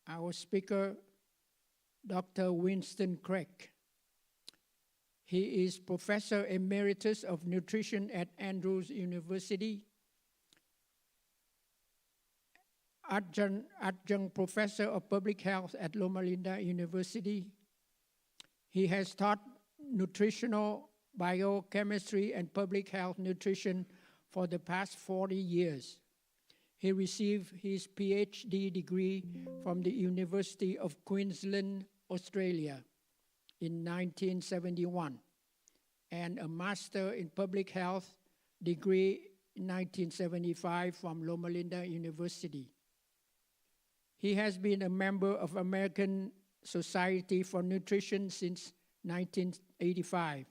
our speaker, Dr. Winston Craig. He is Professor Emeritus of Nutrition at Andrews University, Adjunct Professor of Public Health at Loma Linda University. He has taught nutritional biochemistry and public health nutrition for the past 40 years. He received his PhD degree from the University of Queensland, Australia in 1971, and a Master in Public Health degree in 1975 from Loma Linda University. He has been a member of American Society for Nutrition since 1985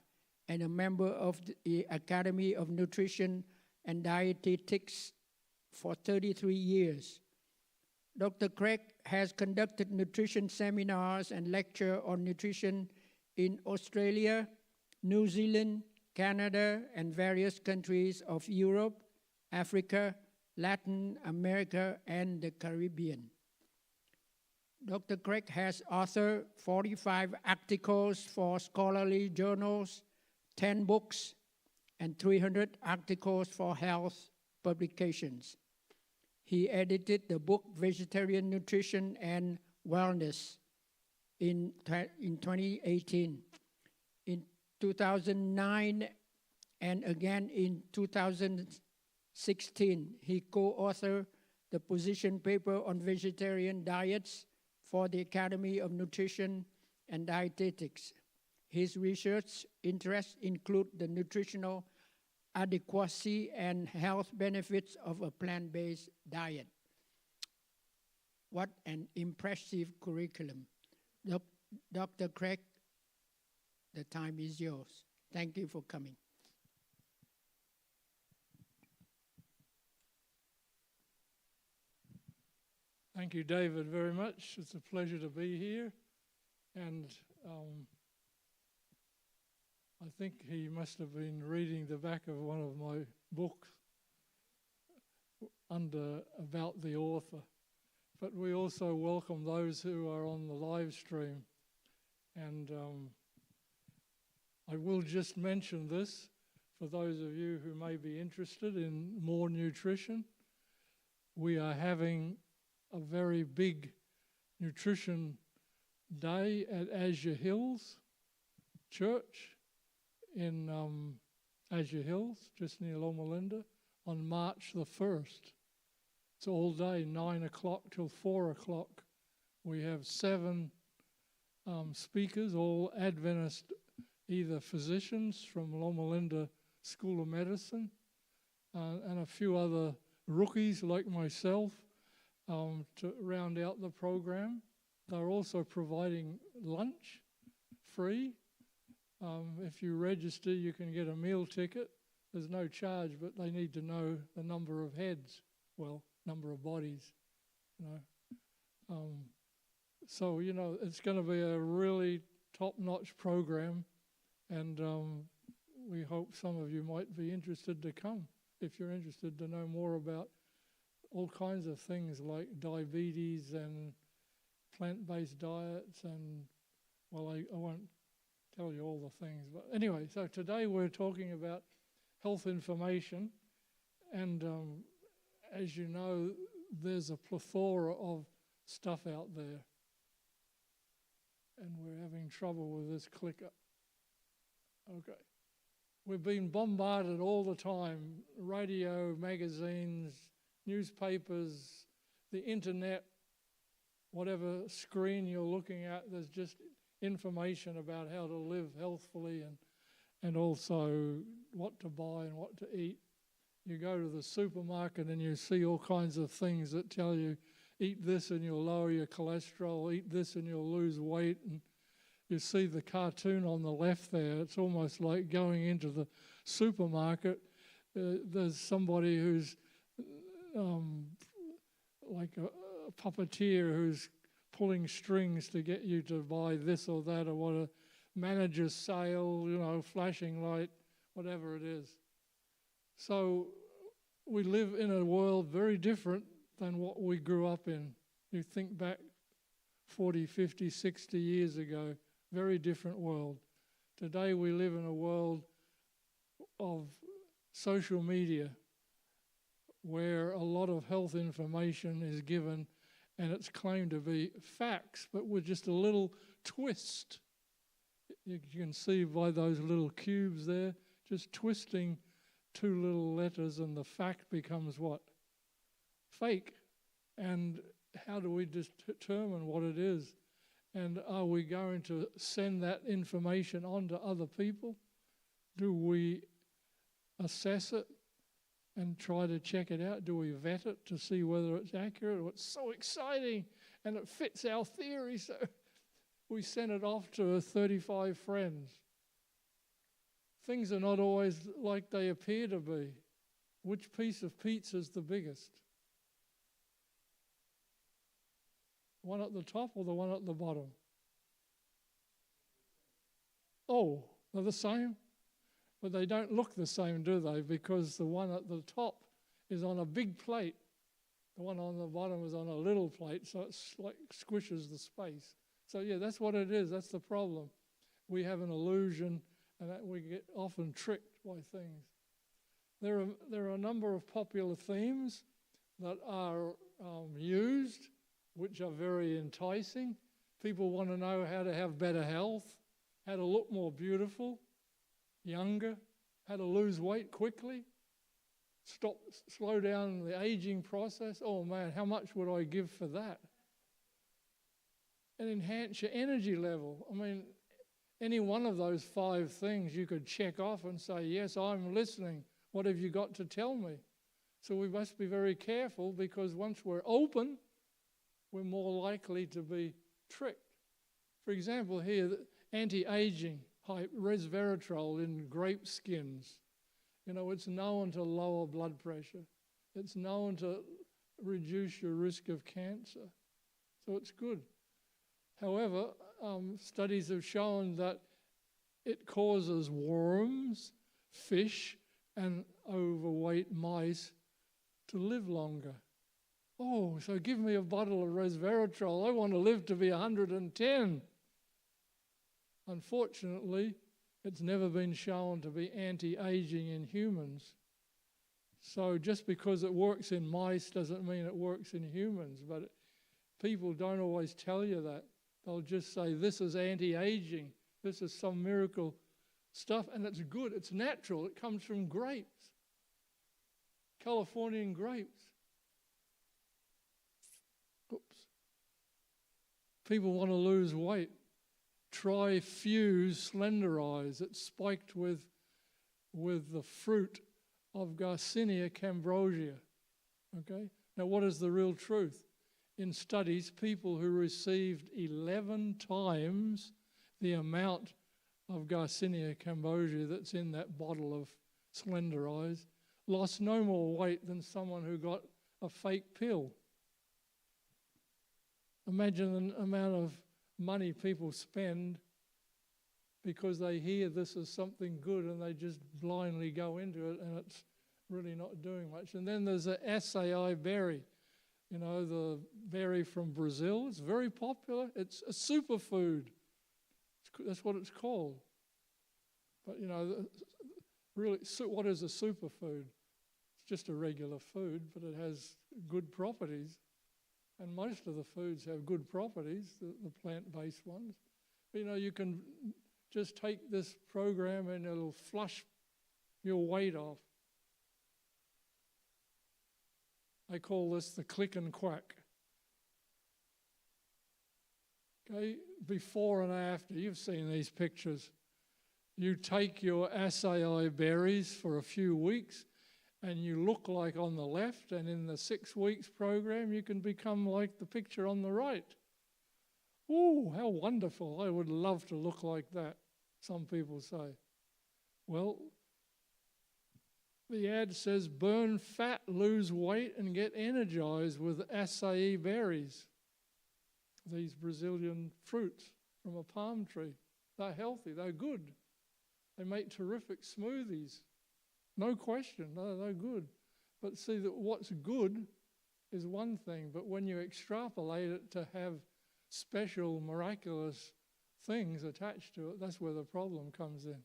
and a member of the Academy of Nutrition and Dietetics for 33 years. Dr. Craig has conducted nutrition seminars and lectures on nutrition in Australia, New Zealand, Canada, and various countries of Europe, Africa, Latin America, and the Caribbean. Dr. Craig has authored 45 articles for scholarly journals, 10 books, and 300 articles for health publications. He edited the book Vegetarian Nutrition and Wellness in 2018. In 2009 and again in 2016, he co-authored the position paper on vegetarian diets for the Academy of Nutrition and Dietetics. His research interests include the nutritional adequacy and health benefits of a plant-based diet. What an impressive curriculum. Dr. Craig, the time is yours. Thank you for coming. Thank you, David, very much. It's a pleasure to be here. And I think he must have been reading the back of one of my books about the author. But we also welcome those who are on the live stream. And I will just mention this for those of you who may be interested in more nutrition. We are having a very big nutrition day at Azure Hills Church in Azure Hills, just near Loma Linda, on March the 1st. It's all day, 9 o'clock till 4 o'clock. We have 7 speakers, all Adventist, either physicians from Loma Linda School of Medicine, and a few other rookies like myself to round out the program. They're also providing lunch free. If you register, you can get a meal ticket. There's no charge, but they need to know the number of heads, well, number of bodies, you know. So, you know, it's going to be a really top-notch program, and we hope some of you might be interested to come if you're interested to know more about all kinds of things like diabetes and plant-based diets, and, well, I won't tell you all the things. But anyway, so today we're talking about health information, and as you know, there's a plethora of stuff out there, and we're having trouble with this clicker. Okay. We've been bombarded all the time, radio, magazines, newspapers, the internet, whatever screen you're looking at, there's just information about how to live healthfully and also what to buy and what to eat. You go to the supermarket and you see all kinds of things that tell you, eat this and you'll lower your cholesterol, eat this and you'll lose weight. And you see the cartoon on the left there. It's almost like going into the supermarket. There's somebody who's like a puppeteer who's pulling strings to get you to buy this or that, or what a manager's sale, you know, flashing light, whatever it is. So we live in a world very different than what we grew up in. You think back 40, 50, 60 years ago. Very different world. Today we live in a world of social media where a lot of health information is given and it's claimed to be facts, but with just a little twist. You can see by those little cubes there, just twisting two little letters and the fact becomes what? Fake. And how do we determine what it is? And are we going to send that information on to other people? Do we assess it and try to check it out? Do we vet it to see whether it's accurate or it's so exciting and it fits our theory? So we send it off to 35 friends. Things are not always like they appear to be. Which piece of pizza is the biggest? One at the top or the one at the bottom? Oh, they're the same? But they don't look the same, do they? Because the one at the top is on a big plate. The one on the bottom is on a little plate, so it's like squishes the space. So yeah, that's what it is. That's the problem. We have an illusion and that we get often tricked by things. There are a number of popular themes that are used, which are very enticing. People want to know how to have better health, how to look more beautiful, younger, how to lose weight quickly, slow down the aging process. Oh man, how much would I give for that? And enhance your energy level. I mean, any one of those 5 things you could check off and say, yes, I'm listening. What have you got to tell me? So we must be very careful because once we're open, we're more likely to be tricked. For example, here, anti-aging, resveratrol in grape skins. You know, it's known to lower blood pressure. It's known to reduce your risk of cancer. So it's good. However, studies have shown that it causes worms, fish, and overweight mice to live longer. Oh, so give me a bottle of resveratrol. I want to live to be 110. Unfortunately, it's never been shown to be anti-aging in humans. So just because it works in mice doesn't mean it works in humans. But people don't always tell you that. They'll just say, this is anti-aging. This is some miracle stuff. And it's good. It's natural. It comes from grapes. Californian grapes. Oops. People want to lose weight. Try Fuse Slenderize. It's spiked with the fruit of Garcinia cambogia. Okay? Now, what is the real truth? In studies, people who received 11 times the amount of Garcinia cambogia that's in that bottle of Slenderize lost no more weight than someone who got a fake pill. Imagine the amount of money people spend because they hear this is something good and they just blindly go into it and it's really not doing much. And then there's the acai berry, you know, the berry from Brazil. It's very popular. It's a superfood. That's what it's called. But, you know, really, what is a superfood? It's just a regular food, but it has good properties. And most of the foods have good properties, the plant-based ones. But, you know, you can just take this program and it'll flush your weight off. I call this the click and quack. Okay, before and after, you've seen these pictures. You take your acai berries for a few weeks and you look like on the left, and in the 6 weeks program, you can become like the picture on the right. Ooh, how wonderful. I would love to look like that, some people say. Well, the ad says burn fat, lose weight, and get energized with acai berries. These Brazilian fruits from a palm tree. They're healthy, they're good. They make terrific smoothies. No question, they're good. But see, that what's good is one thing, but when you extrapolate it to have special, miraculous things attached to it. That's where the problem comes in.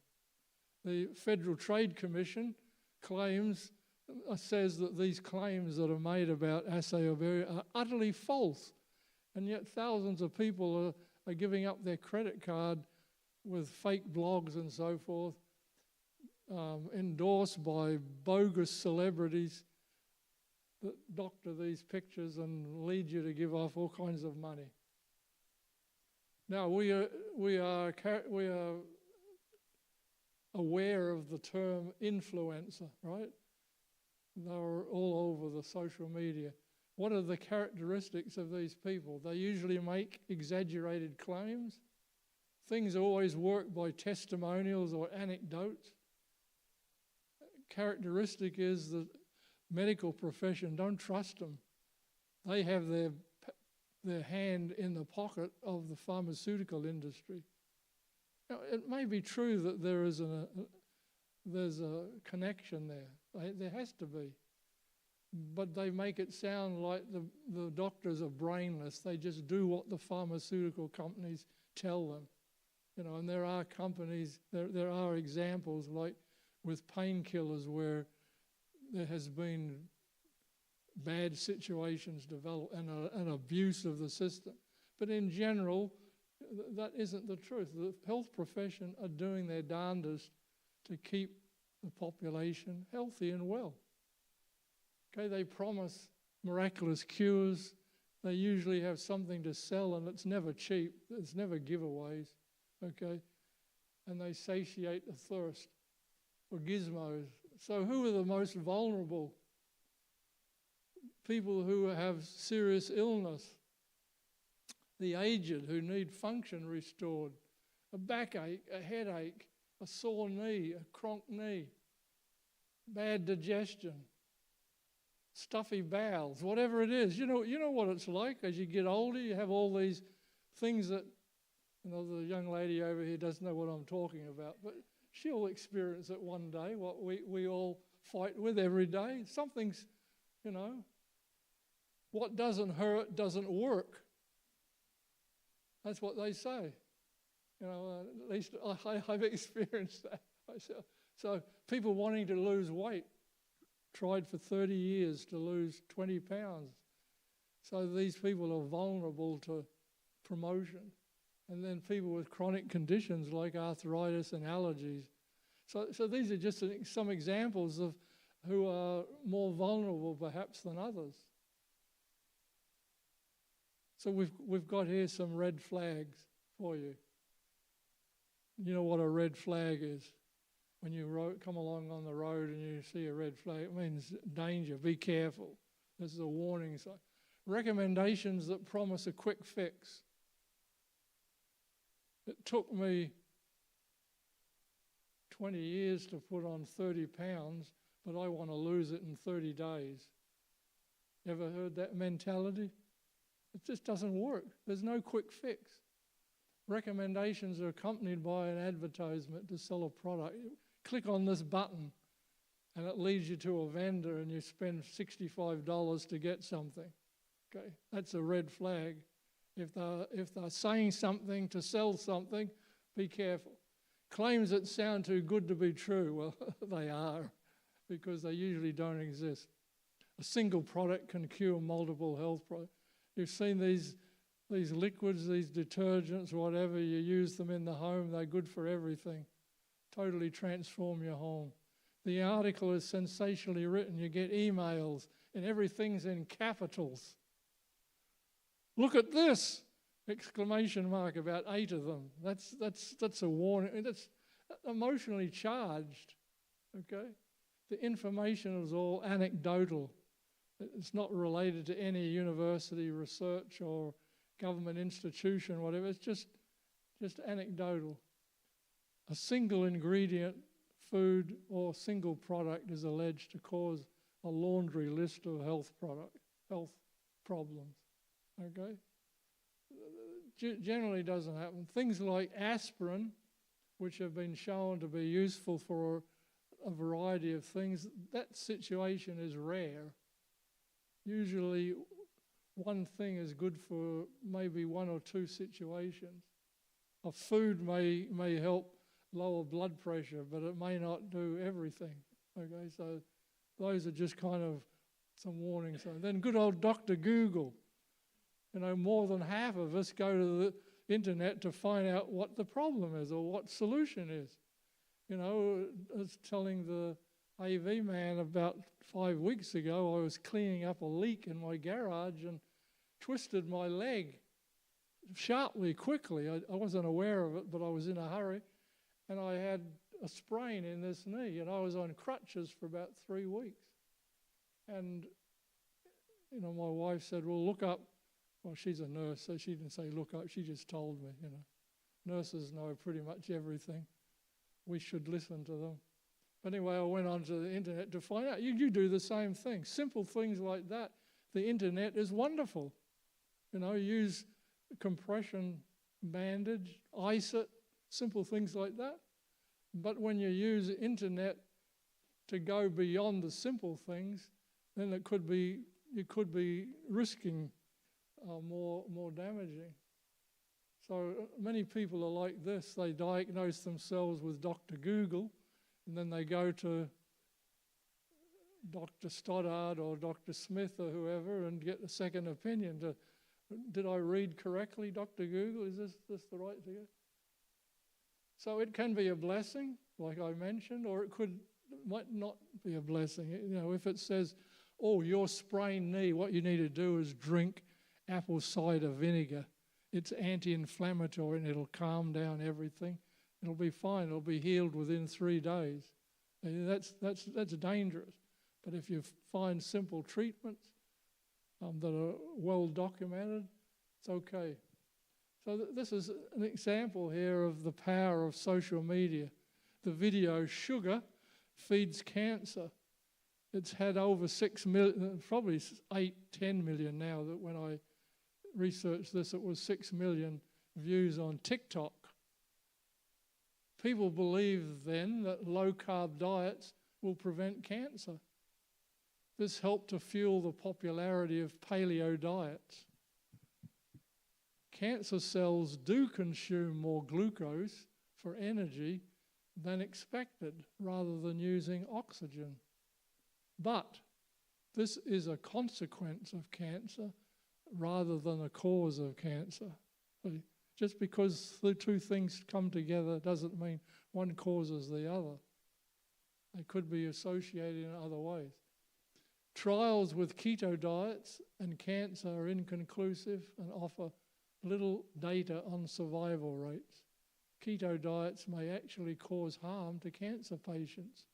The Federal Trade Commission says that these claims that are made about assay are utterly false, and yet thousands of people are giving up their credit card with fake blogs and so forth, endorsed by bogus celebrities that doctor these pictures and lead you to give off all kinds of money. Now, we are aware of the term influencer, right? They're all over the social media. What are the characteristics of these people? They usually make exaggerated claims. Things always work by testimonials or anecdotes. Characteristic is the medical profession, don't trust them. They have their hand in the pocket of the pharmaceutical industry. Now, it may be true that there's a connection there. There has to be. But they make it sound like the doctors are brainless. They just do what the pharmaceutical companies tell them. And there are companies, there are examples like with painkillers where there has been bad situations develop and an abuse of the system. But in general, that isn't the truth. The health profession are doing their darndest to keep the population healthy and well. Okay, they promise miraculous cures. They usually have something to sell, and it's never cheap. It's never giveaways, okay? And they satiate the thirst for gizmos. So who are the most vulnerable? People who have serious illness, the aged who need function restored, a backache, a headache, a sore knee, a cronk knee, bad digestion, stuffy bowels, whatever it is. You know what it's like as you get older. You have all these things that, the young lady over here doesn't know what I'm talking about, but she'll experience it one day, what we all fight with every day. Something's, what doesn't hurt doesn't work. That's what they say. At least I've experienced that myself. So people wanting to lose weight tried for 30 years to lose 20 pounds. So these people are vulnerable to promotion. And then people with chronic conditions like arthritis and allergies. So these are just some examples of who are more vulnerable perhaps than others. So we've got here some red flags for you. You know what a red flag is? When you come along on the road and you see a red flag, it means danger, be careful. This is a warning sign. Recommendations that promise a quick fix. It took me 20 years to put on 30 pounds, but I want to lose it in 30 days. Ever heard that mentality? It just doesn't work. There's no quick fix. Recommendations are accompanied by an advertisement to sell a product. Click on this button and it leads you to a vendor and you spend $65 to get something. Okay, that's a red flag. If they're saying something to sell something, be careful. Claims that sound too good to be true, well, they are, because they usually don't exist. A single product can cure multiple health problems. You've seen these liquids, these detergents, whatever, you use them in the home, they're good for everything. Totally transform your home. The article is sensationally written. You get emails and everything's in capitals. Look at this! Exclamation mark, about 8 of them. That's a warning. That's emotionally charged, okay? The information is all anecdotal. It's not related to any university research or government institution, whatever. It's just anecdotal. A single ingredient, food, or single product is alleged to cause a laundry list of health problems. Okay? Generally doesn't happen. Things like aspirin, which have been shown to be useful for a variety of things, that situation is rare. Usually one thing is good for maybe one or two situations. A food may help lower blood pressure, but it may not do everything. Okay, so those are just kind of some warnings. So then good old Dr. Google. You know, more than half of us go to the internet to find out what the problem is or what solution is. You know, I was telling the AV man about 5 weeks ago, I was cleaning up a leak in my garage and twisted my leg sharply, quickly. I wasn't aware of it, but I was in a hurry, and I had a sprain in this knee, and I was on crutches for about 3 weeks. And, you know, my wife said, well, look up. Well, she's a nurse, so she didn't say look up. She just told me, you know. Nurses know pretty much everything. We should listen to them. But anyway, I went onto the internet to find out. You do the same thing. Simple things like that. The internet is wonderful. You know, use compression bandage, ice it, simple things like that. But when you use the internet to go beyond the simple things, then you could be risking more damaging. So many people are like this. They diagnose themselves with Dr. Google, and then they go to Dr. Stoddard or Dr. Smith or whoever and get a second opinion. Did I read correctly, Dr. Google? Is this the right thing? So it can be a blessing, like I mentioned, or it might not be a blessing. You know, if it says, oh, your sprained knee, what you need to do is drink apple cider vinegar. It's anti-inflammatory and it'll calm down everything. It'll be fine. It'll be healed within 3 days. And that's dangerous. But if you find simple treatments that are well documented, it's okay. So this is an example here of the power of social media. The video Sugar Feeds Cancer. It's had over 6 million, probably 8, 10 million now. That when I researched this, it was 6 million views on TikTok. People believe then that low-carb diets will prevent cancer. This helped to fuel the popularity of paleo diets. Cancer cells do consume more glucose for energy than expected, rather than using oxygen. But this is a consequence of cancer rather than a cause of cancer. Just because the two things come together doesn't mean one causes the other. They could be associated in other ways. Trials with keto diets and cancer are inconclusive and offer little data on survival rates. Keto diets may actually cause harm to cancer patients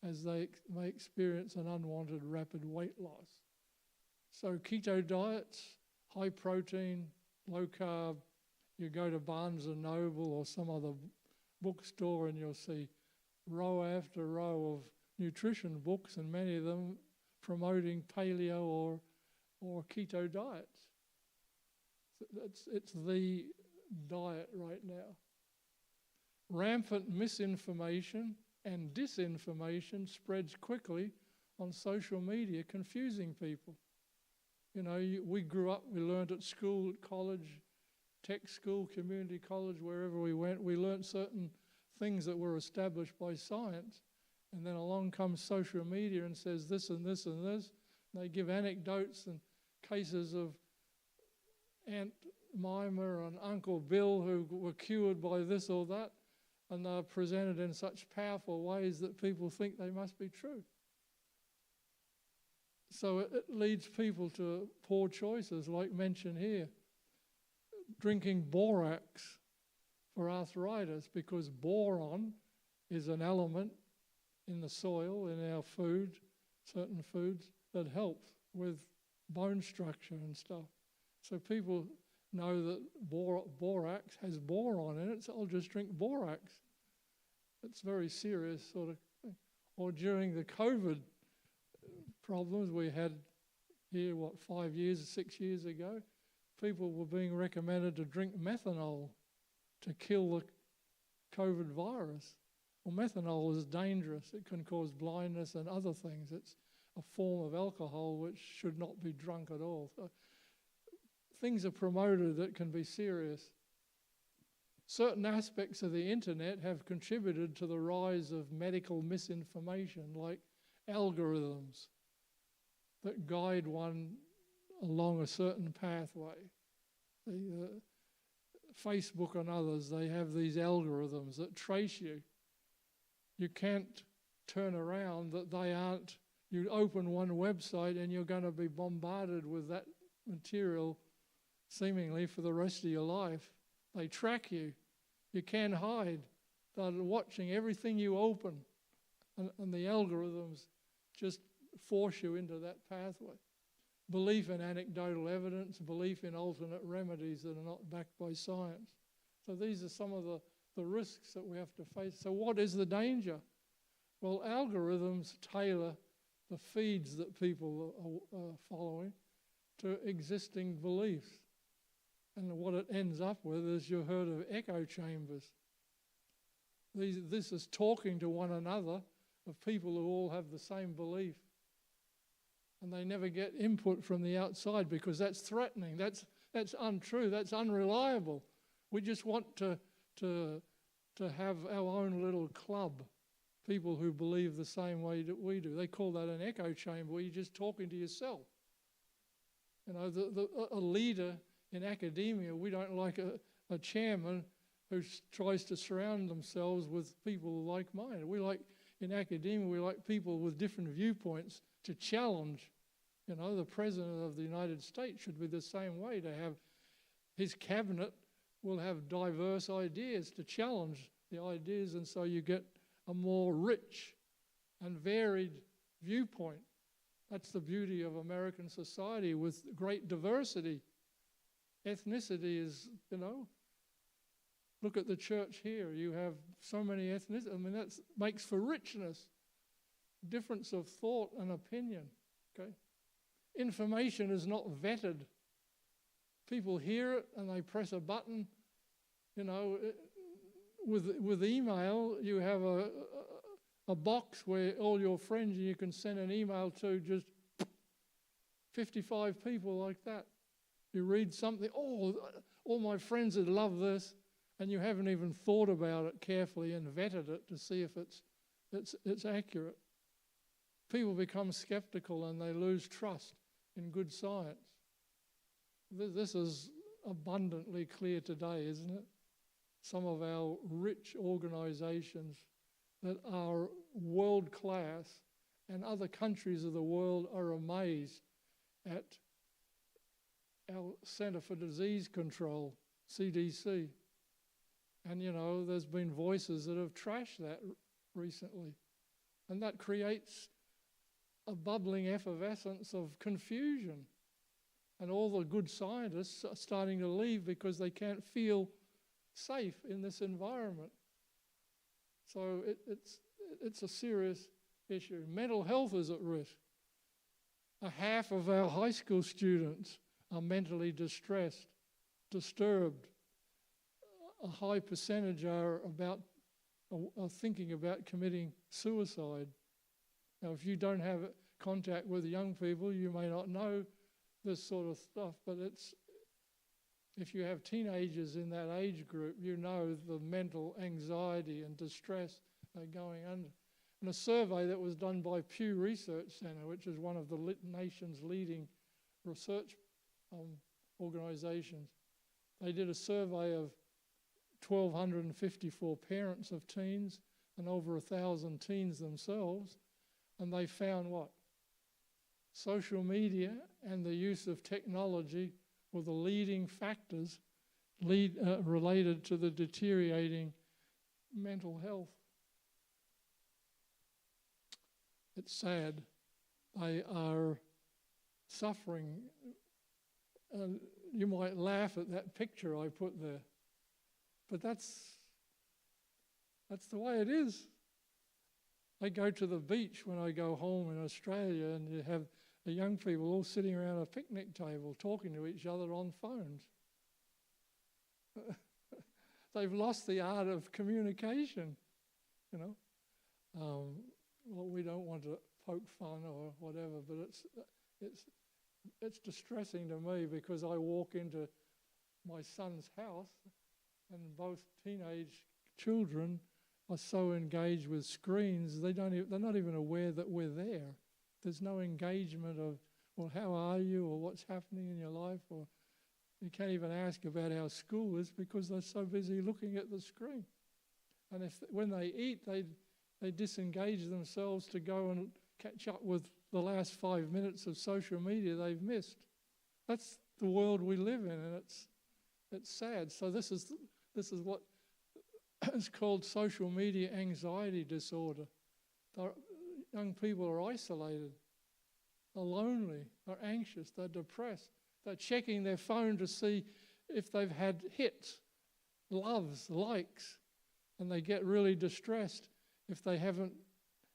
as they may experience an unwanted rapid weight loss. So keto diets, high protein, low carb, you go to Barnes & Noble or some other bookstore and you'll see row after row of nutrition books, and many of them promoting paleo or keto diets. It's the diet right now. Rampant misinformation and disinformation spreads quickly on social media, confusing people. You know, we grew up, we learned at school, at college, tech school, community college, wherever we went, we learned certain things that were established by science. And then along comes social media and says this and this and this. And they give anecdotes and cases of Aunt Mima and Uncle Bill who were cured by this or that. And they're presented in such powerful ways that people think they must be true. So it leads people to poor choices, like mentioned here. Drinking borax for arthritis, because boron is an element in the soil, in our food, certain foods, that help with bone structure and stuff. So people know that borax has boron in it, so I'll just drink borax. It's very serious sort of thing. Or during the COVID problems we had here, 5 years, 6 years ago, people were being recommended to drink methanol to kill the COVID virus. Well, methanol is dangerous. It can cause blindness and other things. It's a form of alcohol which should not be drunk at all. So things are promoted that can be serious. Certain aspects of the internet have contributed to the rise of medical misinformation, like algorithms that guide one along a certain pathway. Facebook and others, they have these algorithms that trace you. You can't turn around that they aren't. You open one website and you're going to be bombarded with that material seemingly for the rest of your life. They track you. You can't hide. They're watching everything you open. And the algorithms just force you into that pathway. Belief in anecdotal evidence, belief in alternate remedies that are not backed by science. So these are some of the risks that we have to face. So what is the danger? Well, algorithms tailor the feeds that people are following to existing beliefs. And what it ends up with is, you've heard of echo chambers. This is talking to one another of people who all have the same belief. And they never get input from the outside because that's threatening, that's untrue, that's unreliable. We just want to have our own little club, people who believe the same way that we do. They call that an echo chamber, where you're just talking to yourself. You know, a leader in academia, we don't like a chairman who tries to surround themselves with people like-minded. In academia, we like people with different viewpoints to challenge. You know, the President of the United States should be the same way, to have his cabinet will have diverse ideas to challenge the ideas, and so you get a more rich and varied viewpoint. That's the beauty of American society with great diversity. Ethnicity is, look at the church here. You have so many ethnicities. I mean, that makes for richness, difference of thought and opinion, okay? Information is not vetted. People hear it and they press a button. With email, you have a box where all your friends, you can send an email to just 55 people like that. You read something, all my friends would love this, and you haven't even thought about it carefully and vetted it to see if it's accurate. People become skeptical and they lose trust in good science. This is abundantly clear today, isn't it? Some of our rich organizations that are world class, and other countries of the world are amazed at our Center for Disease Control, CDC. And, there's been voices that have trashed that recently. And that creates a bubbling effervescence of confusion. And all the good scientists are starting to leave because they can't feel safe in this environment. So it's a serious issue. Mental health is at risk. Half of our high school students are mentally distressed, disturbed. A high percentage are thinking about committing suicide. Now, if you don't have contact with young people, you may not know this sort of stuff, but if you have teenagers in that age group, you know the mental anxiety and distress they're going under. And a survey that was done by Pew Research Center, which is one of the nation's leading research organizations, they did a survey of 1,254 parents of teens and over 1,000 teens themselves, and they found what? Social media and the use of technology were the leading factors related to the deteriorating mental health. It's sad. They are suffering. You might laugh at that picture I put there, but that's the way it is. I go to the beach when I go home in Australia, and you have the young people all sitting around a picnic table talking to each other on phones. They've lost the art of communication, Well, we don't want to poke fun or whatever, but it's distressing to me because I walk into my son's house and both teenage children are so engaged with screens, they're not even aware that we're there. There's no engagement of, well, how are you, or what's happening in your life, or you can't even ask about how school is because they're so busy looking at the screen. And when they eat, they disengage themselves to go and catch up with the last 5 minutes of social media they've missed. That's the world we live in, and it's sad. So this is what is called social media anxiety disorder. Young people are isolated, they're lonely, they're anxious, they're depressed. They're checking their phone to see if they've had hits, loves, likes, and they get really distressed if they haven't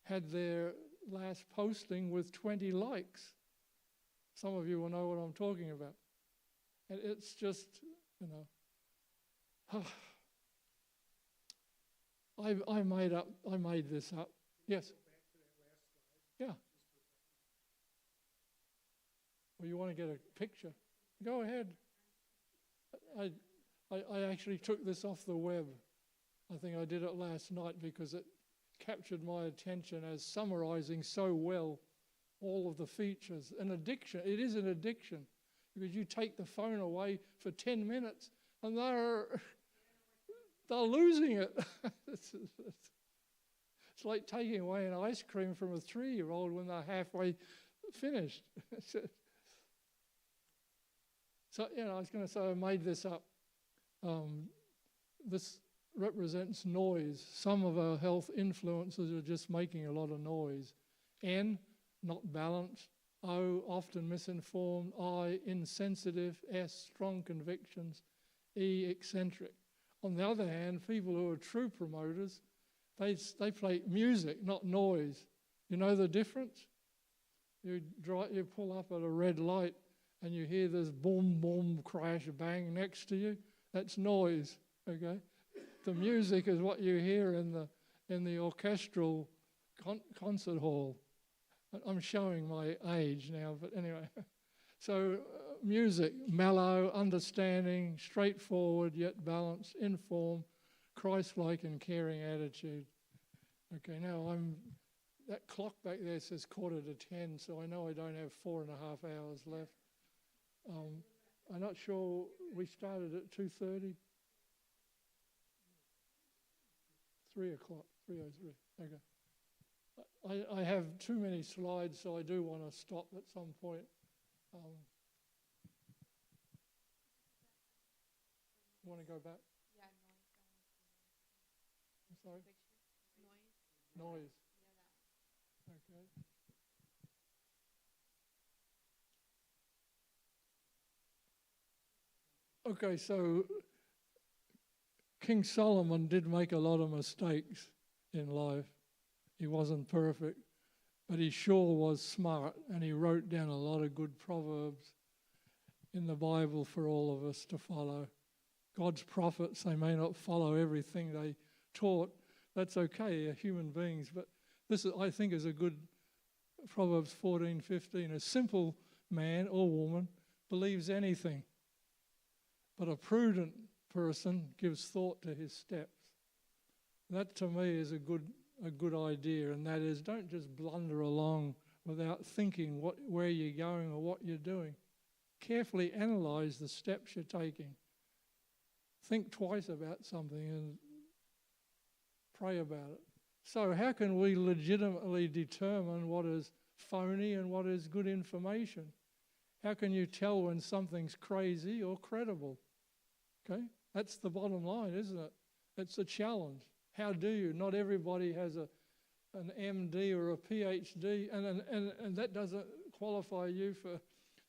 had their last posting with 20 likes. Some of you will know what I'm talking about. And it's just, I made this up. Yes. Yeah. Well, you want to get a picture? Go ahead. I actually took this off the web. I think I did it last night because it captured my attention as summarizing so well all of the features. An addiction, it is an addiction because you take the phone away for 10 minutes and they're losing it. It's like taking away an ice cream from a 3-year-old when they're halfway finished. So, I was going to say I made this up. This represents noise. Some of our health influences are just making a lot of noise. N, not balanced. O, often misinformed. I, insensitive. S, strong convictions. E, eccentric. On the other hand, people who are true promoters, they play music, not noise. You know the difference? You pull up at a red light and you hear this boom, boom, crash, bang next to you. That's noise, okay? The music is what you hear in the orchestral concert hall. I'm showing my age now, but anyway. So music, mellow, understanding, straightforward yet balanced, informed, Christ-like and caring attitude. Okay, now that clock back there says 9:45, so I know I don't have 4.5 hours left. I'm not sure, we started at 2:30? 3 o'clock, 3:03, okay. I have too many slides, so I do want to stop at some point. You want to go back? Yeah, I'm sorry? noise. Noise. Okay. Okay, so King Solomon did make a lot of mistakes in life. He wasn't perfect, but he sure was smart, and he wrote down a lot of good proverbs in the Bible for all of us to follow. God's prophets, they may not follow everything they taught. That's okay, they're human beings, but this, I think, is a good Proverbs 14:15. A simple man or woman believes anything, but a prudent person gives thought to his steps. That to me is a good idea, and that is, don't just blunder along without thinking where you're going or what you're doing. Carefully analyze the steps you're taking. Think twice about something and pray about it. So how can we legitimately determine what is phony and what is good information? How can you tell when something's crazy or credible? Okay, that's the bottom line, isn't it? It's a challenge. How do you? Not everybody has an MD or a PhD, and that doesn't qualify you for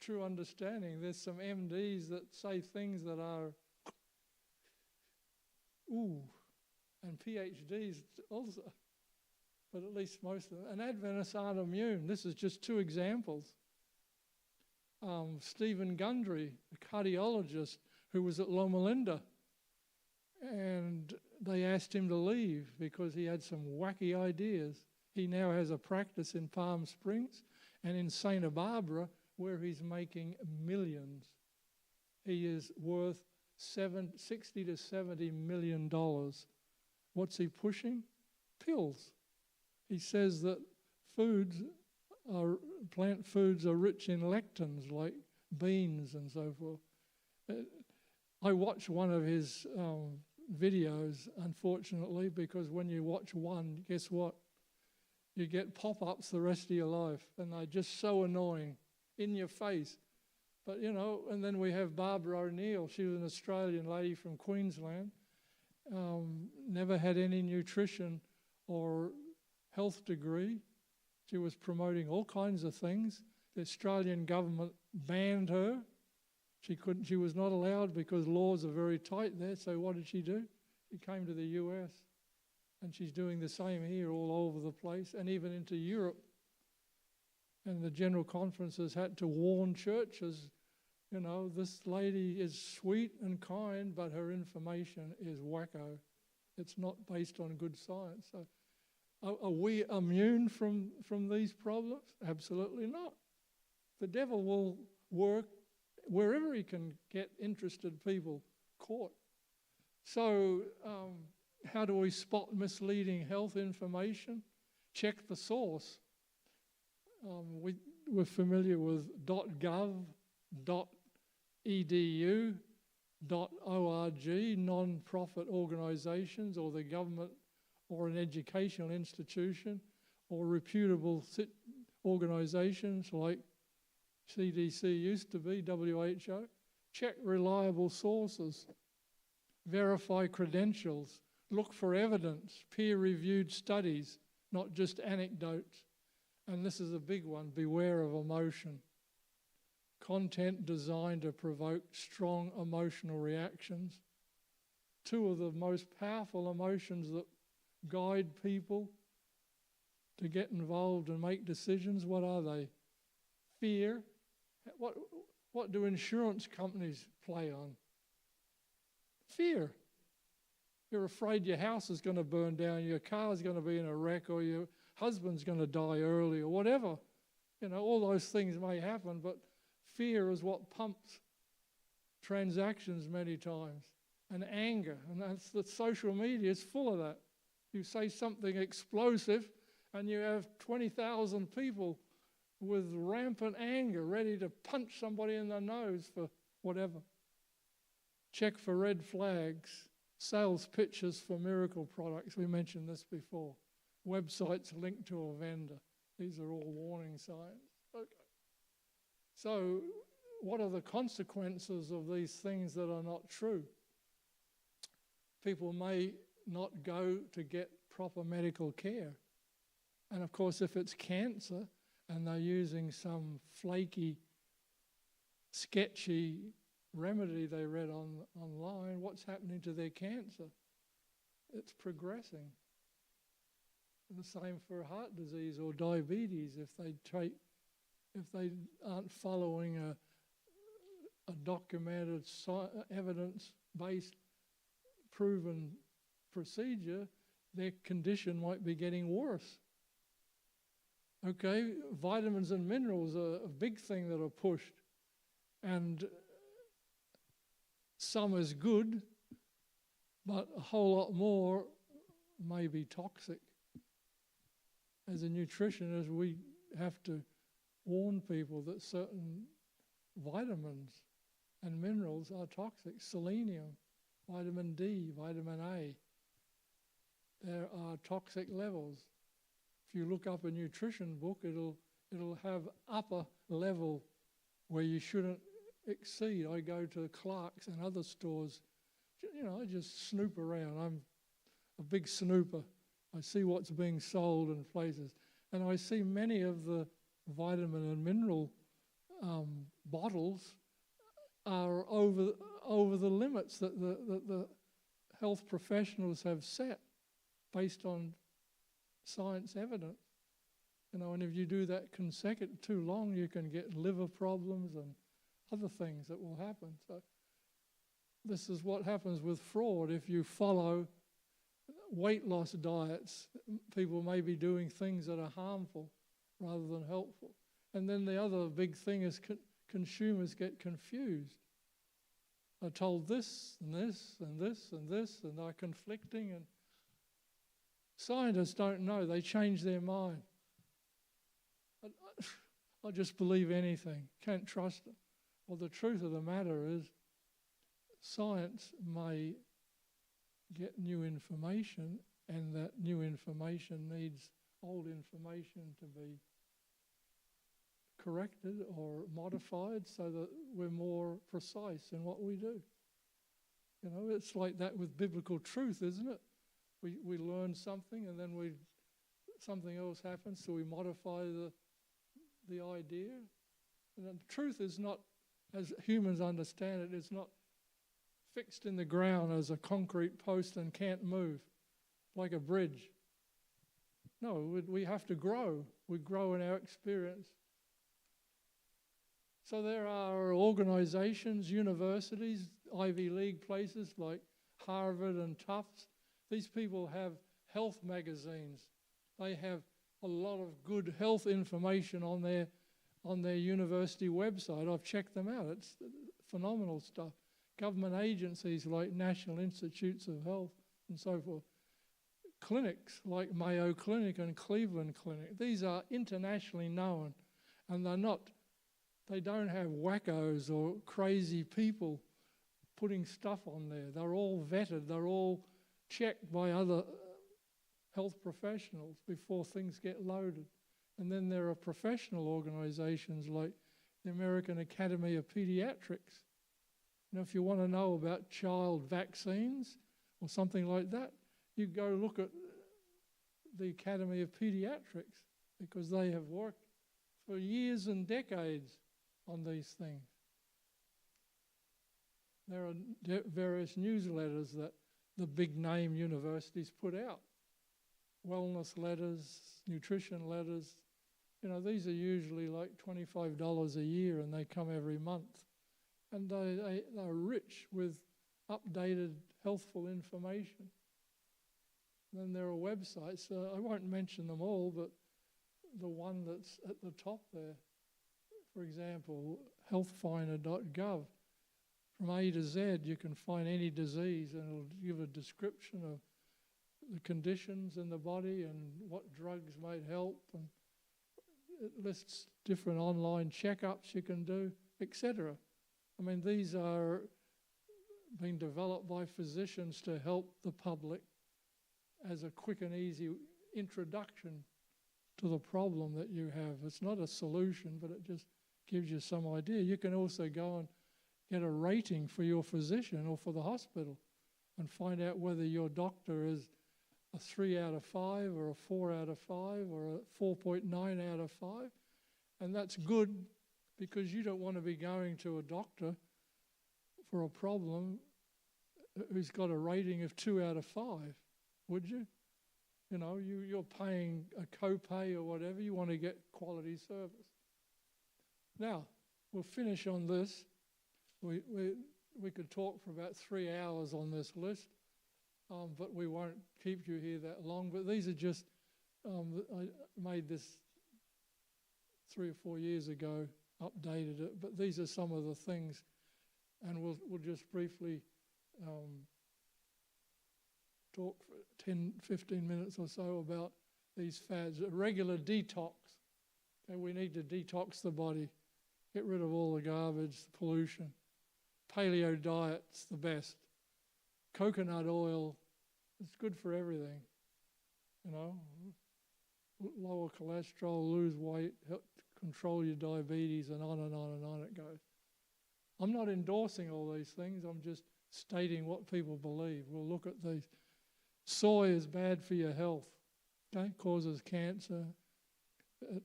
true understanding. There's some MDs that say things that are ooh, and PhDs also, but at least most of them. And Adventists aren't immune. This is just 2 examples. Stephen Gundry, a cardiologist who was at Loma Linda, and they asked him to leave because he had some wacky ideas. He now has a practice in Palm Springs and in Santa Barbara where he's making millions. He is worth 60 to $70 million. What's he pushing? Pills. He says that plant foods are rich in lectins, like beans and so forth. I watched one of his videos, unfortunately, because when you watch one, guess what? You get pop-ups the rest of your life, and they're just so annoying, in your face. But, and then we have Barbara O'Neill. She was an Australian lady from Queensland, never had any nutrition or health degree. She was promoting all kinds of things. The Australian government banned her. She was not allowed because laws are very tight there. So what did she do? She came to the US, and she's doing the same here all over the place and even into Europe. And the general conferences had to warn churches, this lady is sweet and kind, but her information is wacko. It's not based on good science. So are we immune from these problems? Absolutely not. The devil will work wherever he can get interested people caught. So how do we spot misleading health information? Check the source. We're familiar with .gov, .edu, .org, non-profit organisations, or the government or an educational institution, or reputable organisations like CDC used to be, WHO. Check reliable sources. Verify credentials. Look for evidence, peer-reviewed studies, not just anecdotes. And this is a big one, beware of emotion. Content designed to provoke strong emotional reactions. Two of the most powerful emotions that guide people to get involved and make decisions, what are they? Fear. What do insurance companies play on? Fear. You're afraid your house is going to burn down, your car's going to be in a wreck, or your husband's going to die early, or whatever. All those things may happen, but fear is what pumps transactions many times. And anger, and that's the social media is full of that. You say something explosive, and you have 20,000 people with rampant anger, ready to punch somebody in the nose for whatever. Check for red flags, sales pitches for miracle products. We mentioned this before. Websites linked to a vendor. These are all warning signs. Okay. So what are the consequences of these things that are not true? People may not go to get proper medical care. And of course, if it's cancer and they're using some flaky, sketchy remedy they read online, what's happening to their cancer? It's progressing. And the same for heart disease or diabetes. If they aren't following a documented, evidence-based, proven procedure, their condition might be getting worse. Okay, vitamins and minerals are a big thing that are pushed. And some is good, but a whole lot more may be toxic. As a nutritionist, we have to warn people that certain vitamins and minerals are toxic. Selenium, vitamin D, vitamin A. There are toxic levels. If you look up a nutrition book, it'll have upper level where you shouldn't exceed. I go to Clark's and other stores. I just snoop around. I'm a big snooper. I see what's being sold in places. And I see many of the vitamin and mineral bottles are over the limits that the health professionals have set based on science evidence. And if you do that too long, you can get liver problems and other things that will happen. So this is what happens with fraud. If you follow weight loss diets, people may be doing things that are harmful rather than helpful. And then the other big thing is consumers get confused. Are told this and this and this and this, and they're conflicting, and scientists don't know. They change their mind. I just believe anything. Can't trust it. Well, the truth of the matter is science may get new information, and that new information needs old information to be corrected or modified so that we're more precise in what we do. You know, it's like that with biblical truth, isn't it? We learn something and then something else happens, so we modify the idea. And the truth is not, as humans understand it, it's not fixed in the ground as a concrete post and can't move, like a bridge. No, we have to grow. We grow in our experience. So there are organizations, universities, Ivy League places like Harvard and Tufts. These people have health magazines. They have a lot of good health information on their university website. I've checked them out. It's phenomenal stuff. Government agencies like National Institutes of Health and so forth. Clinics like Mayo Clinic and Cleveland Clinic. These are internationally known, and they don't have wackos or crazy people putting stuff on there. They're all vetted. They're all checked by other health professionals before things get loaded. And then there are professional organizations like the American Academy of Pediatrics. Now, if you want to know about child vaccines or something like that, you go look at the Academy of Pediatrics, because they have worked for years and decades on these things. There are various newsletters that the big name universities put out. Wellness letters, nutrition letters. You know, these are usually like $25 a year, and they come every month. And they're rich with updated, healthful information. Then there are websites. I won't mention them all, but the one that's at the top there, for example, healthfinder.gov. From A to Z, you can find any disease, and it'll give a description of the conditions in the body and what drugs might help, and it lists different online checkups you can do, etc. I mean, these are being developed by physicians to help the public as a quick and easy introduction to the problem that you have. It's not a solution, but it just gives you some idea. You can also go and get a rating for your physician or for the hospital and find out whether your doctor is a 3 out of 5 or a 4 out of 5 or a 4.9 out of 5. And that's good, because you don't want to be going to a doctor for a problem who's got a rating of 2 out of 5, would you? You know, you're paying a copay or whatever. You want to get quality service. Now, we'll finish on this. We could talk for about 3 hours on this list, but we won't keep you here that long. But these are just, I made this 3 or 4 years ago, updated it, but these are some of the things, and we'll just briefly talk for 10, 15 minutes or so about these fads. A regular detox. Okay, we need to detox the body, get rid of all the garbage, the pollution. Paleo diet's the best. Coconut oil, it's good for everything. You know, lower cholesterol, lose weight, help control your diabetes, and on and on and on it goes. I'm not endorsing all these things. I'm just stating what people believe. We'll look at these. Soy is bad for your health. Okay, causes cancer. It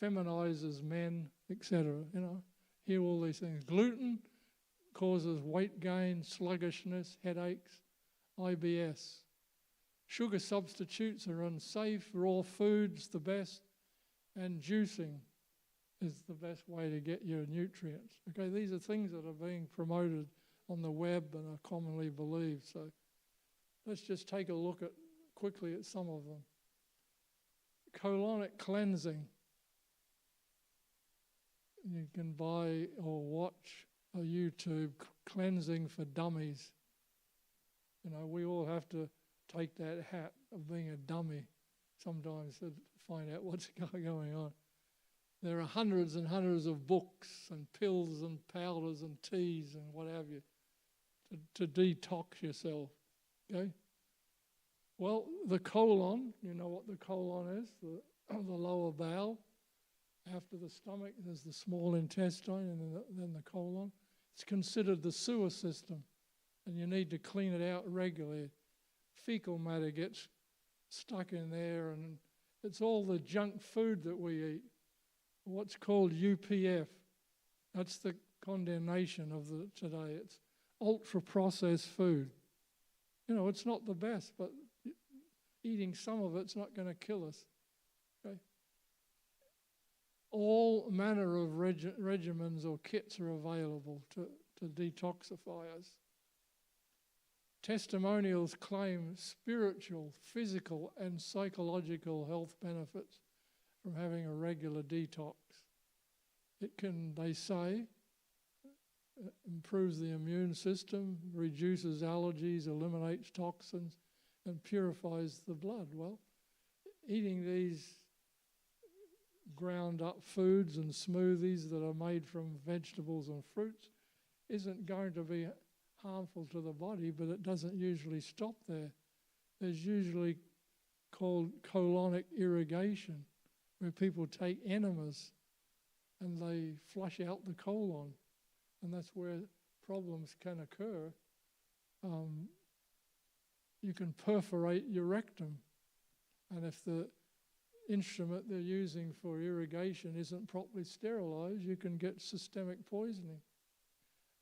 feminizes men, etc. You know, hear all these things. Gluten causes weight gain, sluggishness, headaches, IBS. Sugar substitutes are unsafe. Raw food's the best, and juicing is the best way to get your nutrients. Okay, these are things that are being promoted on the web and are commonly believed. So let's just take a look quickly at some of them. Colonic cleansing. You can buy or watch a YouTube cleansing for dummies. You know, we all have to take that hat of being a dummy sometimes to find out what's going on. There are hundreds and hundreds of books and pills and powders and teas and what have you to detox yourself, okay? Well, the colon, you know what the colon is, the lower bowel. After the stomach, there's the small intestine and then the colon. It's considered the sewer system, and you need to clean it out regularly. Fecal matter gets stuck in there, and it's all the junk food that we eat, what's called UPF. That's the condemnation of today. It's ultra-processed food. You know, it's not the best, but eating some of it's not going to kill us. Okay? All manner of regimens or kits are available to detoxify us. Testimonials claim spiritual, physical, and psychological health benefits from having a regular detox. It can, they say, improves the immune system, reduces allergies, eliminates toxins, and purifies the blood. Well, eating these ground up foods and smoothies that are made from vegetables and fruits isn't going to be harmful to the body, but it doesn't usually stop there. There's usually called colonic irrigation, where people take enemas and they flush out the colon, and that's where problems can occur. You can perforate your rectum, and if the instrument they're using for irrigation isn't properly sterilized, you can get systemic poisoning.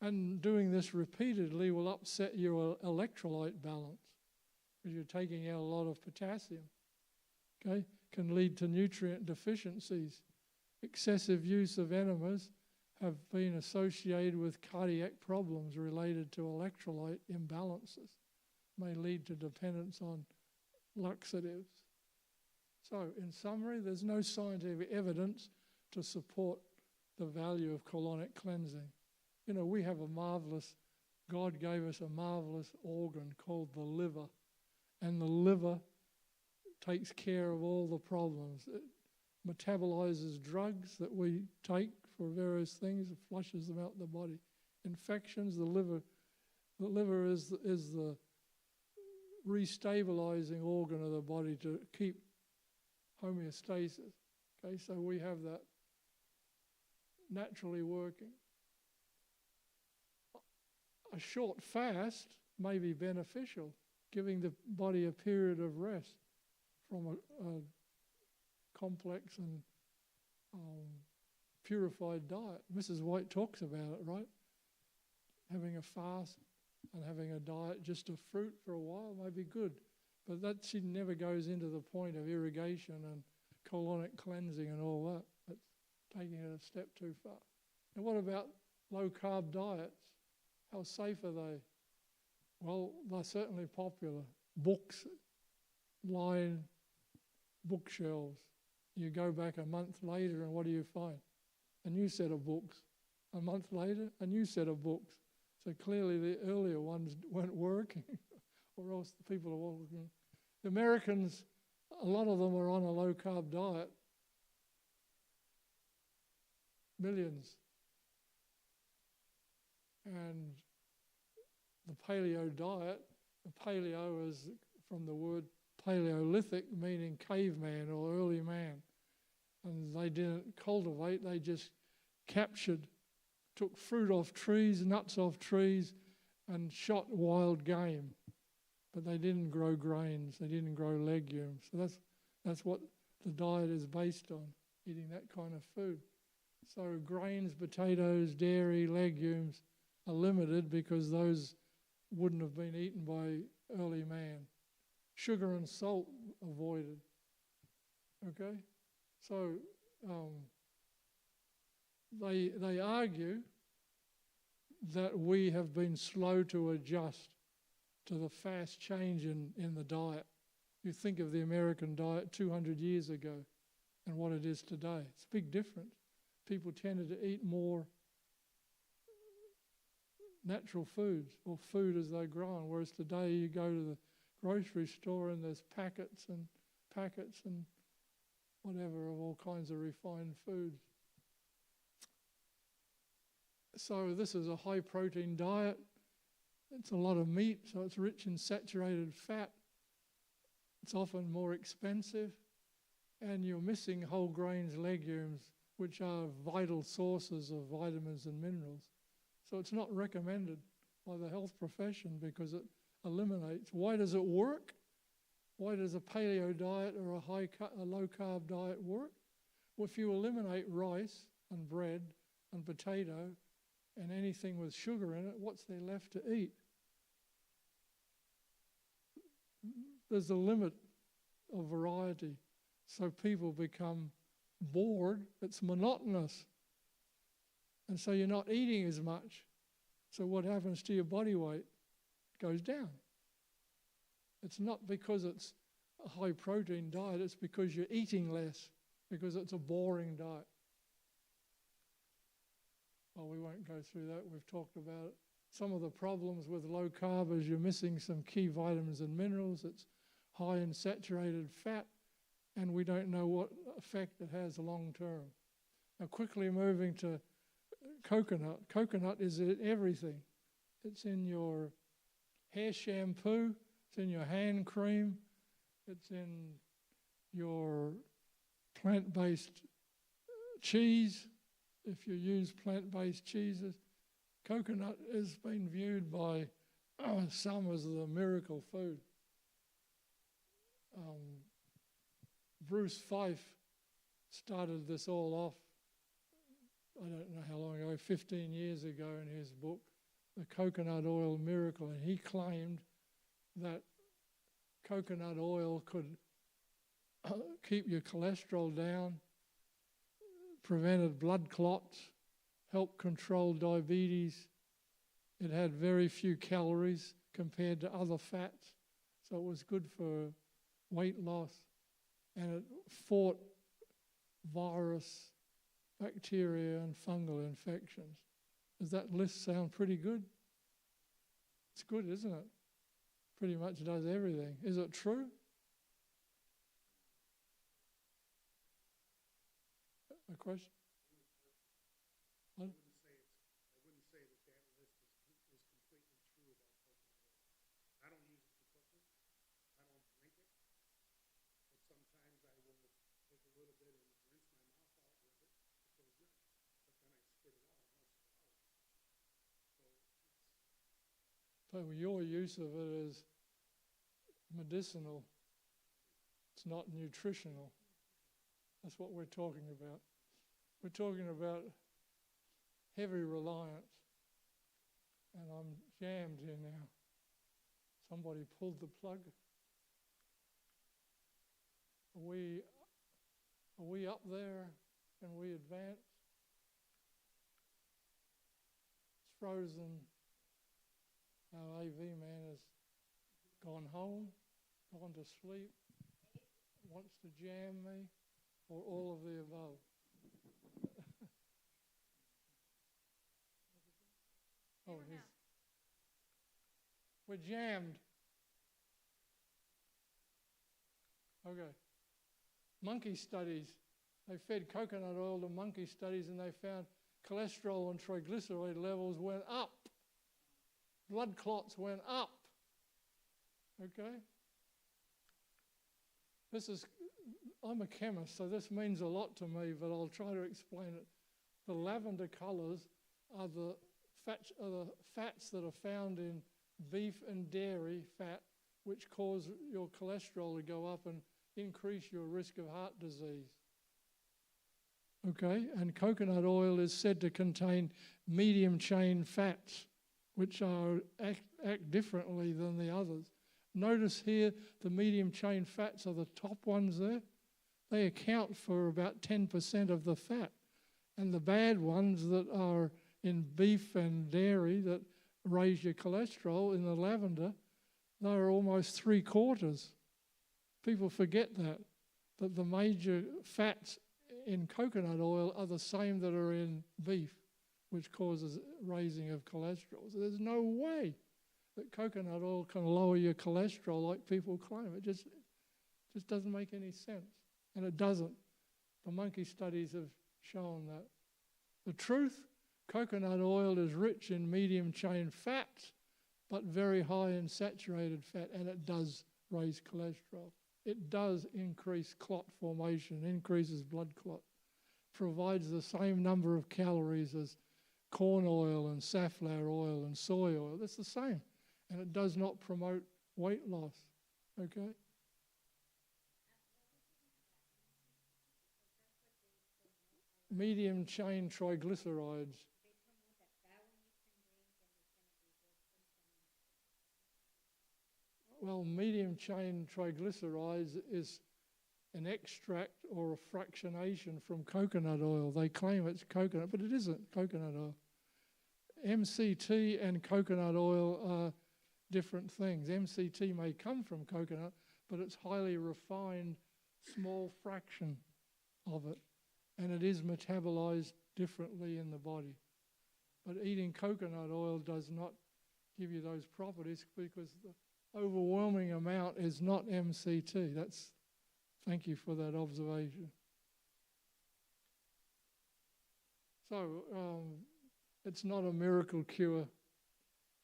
And doing this repeatedly will upset your electrolyte balance, because you're taking out a lot of potassium. Okay? Can lead to nutrient deficiencies. Excessive use of enemas have been associated with cardiac problems related to electrolyte imbalances. May lead to dependence on laxatives. So, in summary, there's no scientific evidence to support the value of colonic cleansing. You know, we have God gave us a marvelous organ called the liver, and the liver takes care of all the problems. It metabolizes drugs that we take for various things, it flushes them out the body. Infections, the liver is the restabilizing organ of the body to keep homeostasis. Okay, so we have that naturally working. A short fast may be beneficial, giving the body a period of rest from a complex and purified diet. Mrs. White talks about it, right? Having a fast and having a diet just of fruit for a while may be good, but that she never goes into the point of irrigation and colonic cleansing and all that. That's taking it a step too far. And what about low-carb diets? How safe are they? Well, they're certainly popular. Books line bookshelves. You go back a month later and what do you find? A new set of books. A month later, a new set of books. So clearly the earlier ones weren't working, or else the people are working. The Americans, a lot of them are on a low-carb diet. Millions. And the paleo diet, the paleo is from the word Paleolithic, meaning caveman or early man. And they didn't cultivate, they just captured, took fruit off trees, nuts off trees, and shot wild game. But they didn't grow grains, they didn't grow legumes. So that's what the diet is based on, eating that kind of food. So grains, potatoes, dairy, legumes are limited because those wouldn't have been eaten by early man. Sugar and salt avoided. Okay? So they argue that we have been slow to adjust to the fast change in the diet. You think of the American diet 200 years ago and what it is today. It's a big difference. people tended to eat more natural foods or food as they're grown, whereas today you go to the grocery store and there's packets and whatever of all kinds of refined foods. So this is a high protein diet. It's a lot of meat, so it's rich in saturated fat. It's often more expensive, and you're missing whole grains, legumes, which are vital sources of vitamins and minerals. So it's not recommended by the health profession because it eliminates. Why does it work? Why does a paleo diet or a low-carb diet work? Well, if you eliminate rice and bread and potato and anything with sugar in it, what's there left to eat? There's a limit of variety. So people become bored. It's monotonous. And so you're not eating as much. So what happens to your body weight? It goes down. It's not because it's a high protein diet, it's because you're eating less, because it's a boring diet. Well, we won't go through that. We've talked about it. Some of the problems with low carb is you're missing some key vitamins and minerals. It's high in saturated fat, and we don't know what effect it has long term. Now, quickly moving to coconut. Coconut is in everything. It's in your hair shampoo, it's in your hand cream, it's in your plant-based cheese. If you use plant-based cheeses, coconut has been viewed by some as the miracle food. Bruce Fife started this all off, I don't know how long ago, 15 years ago in his book, The Coconut Oil Miracle, and he claimed that coconut oil could keep your cholesterol down, prevented blood clots, helped control diabetes. It had very few calories compared to other fats, so it was good for weight loss, and it fought virus, bacteria, and fungal infections. Does that list sound pretty good? It's good, isn't it? Pretty much does everything. Is it true? A question? What? I wouldn't say that list is completely true about coconut oil. I don't use it for cooking. I don't drink it. But sometimes I will take a little bit and rinse my mouth out with it. It feels good. But then I spit it out once in a while. So So your use of it is medicinal. It's not nutritional. That's what we're talking about. We're talking about heavy reliance. And I'm jammed here now. Somebody pulled the plug. Are we up there? Can we advance? It's frozen. Our AV man has gone home, gone to sleep, wants to jam me, or all of the above. Oh, we're jammed. Okay. Monkey studies. They fed coconut oil to monkey studies and they found cholesterol and triglyceride levels went up. Blood clots went up. Okay? I'm a chemist, so this means a lot to me, but I'll try to explain it. The lavender colors are the fats that are found in beef and dairy fat, which cause your cholesterol to go up and increase your risk of heart disease. Okay, and coconut oil is said to contain medium chain fats, which act differently than the others. Notice here the medium chain fats are the top ones there. They account for about 10% of the fat. And the bad ones that are in beef and dairy that raise your cholesterol in the lavender, they're almost 3/4. People forget that the major fats in coconut oil are the same that are in beef, which causes raising of cholesterol. So there's no way that coconut oil can lower your cholesterol like people claim. It just doesn't make any sense. And it doesn't. The monkey studies have shown that. The truth, coconut oil is rich in medium chain fats, but very high in saturated fat, and it does raise cholesterol. It does increase clot formation, increases blood clot, provides the same number of calories as corn oil and safflower oil and soy oil. It's the same. And it does not promote weight loss. Okay? Medium chain triglycerides. Well, medium chain triglycerides is an extract or a fractionation from coconut oil. They claim it's coconut, but it isn't coconut oil. MCT and coconut oil are different things. MCT may come from coconut, but it's highly refined, small fraction of it, and it is metabolized differently in the body. But eating coconut oil does not give you those properties because the overwhelming amount is not MCT. Thank you for that observation. So it's not a miracle cure.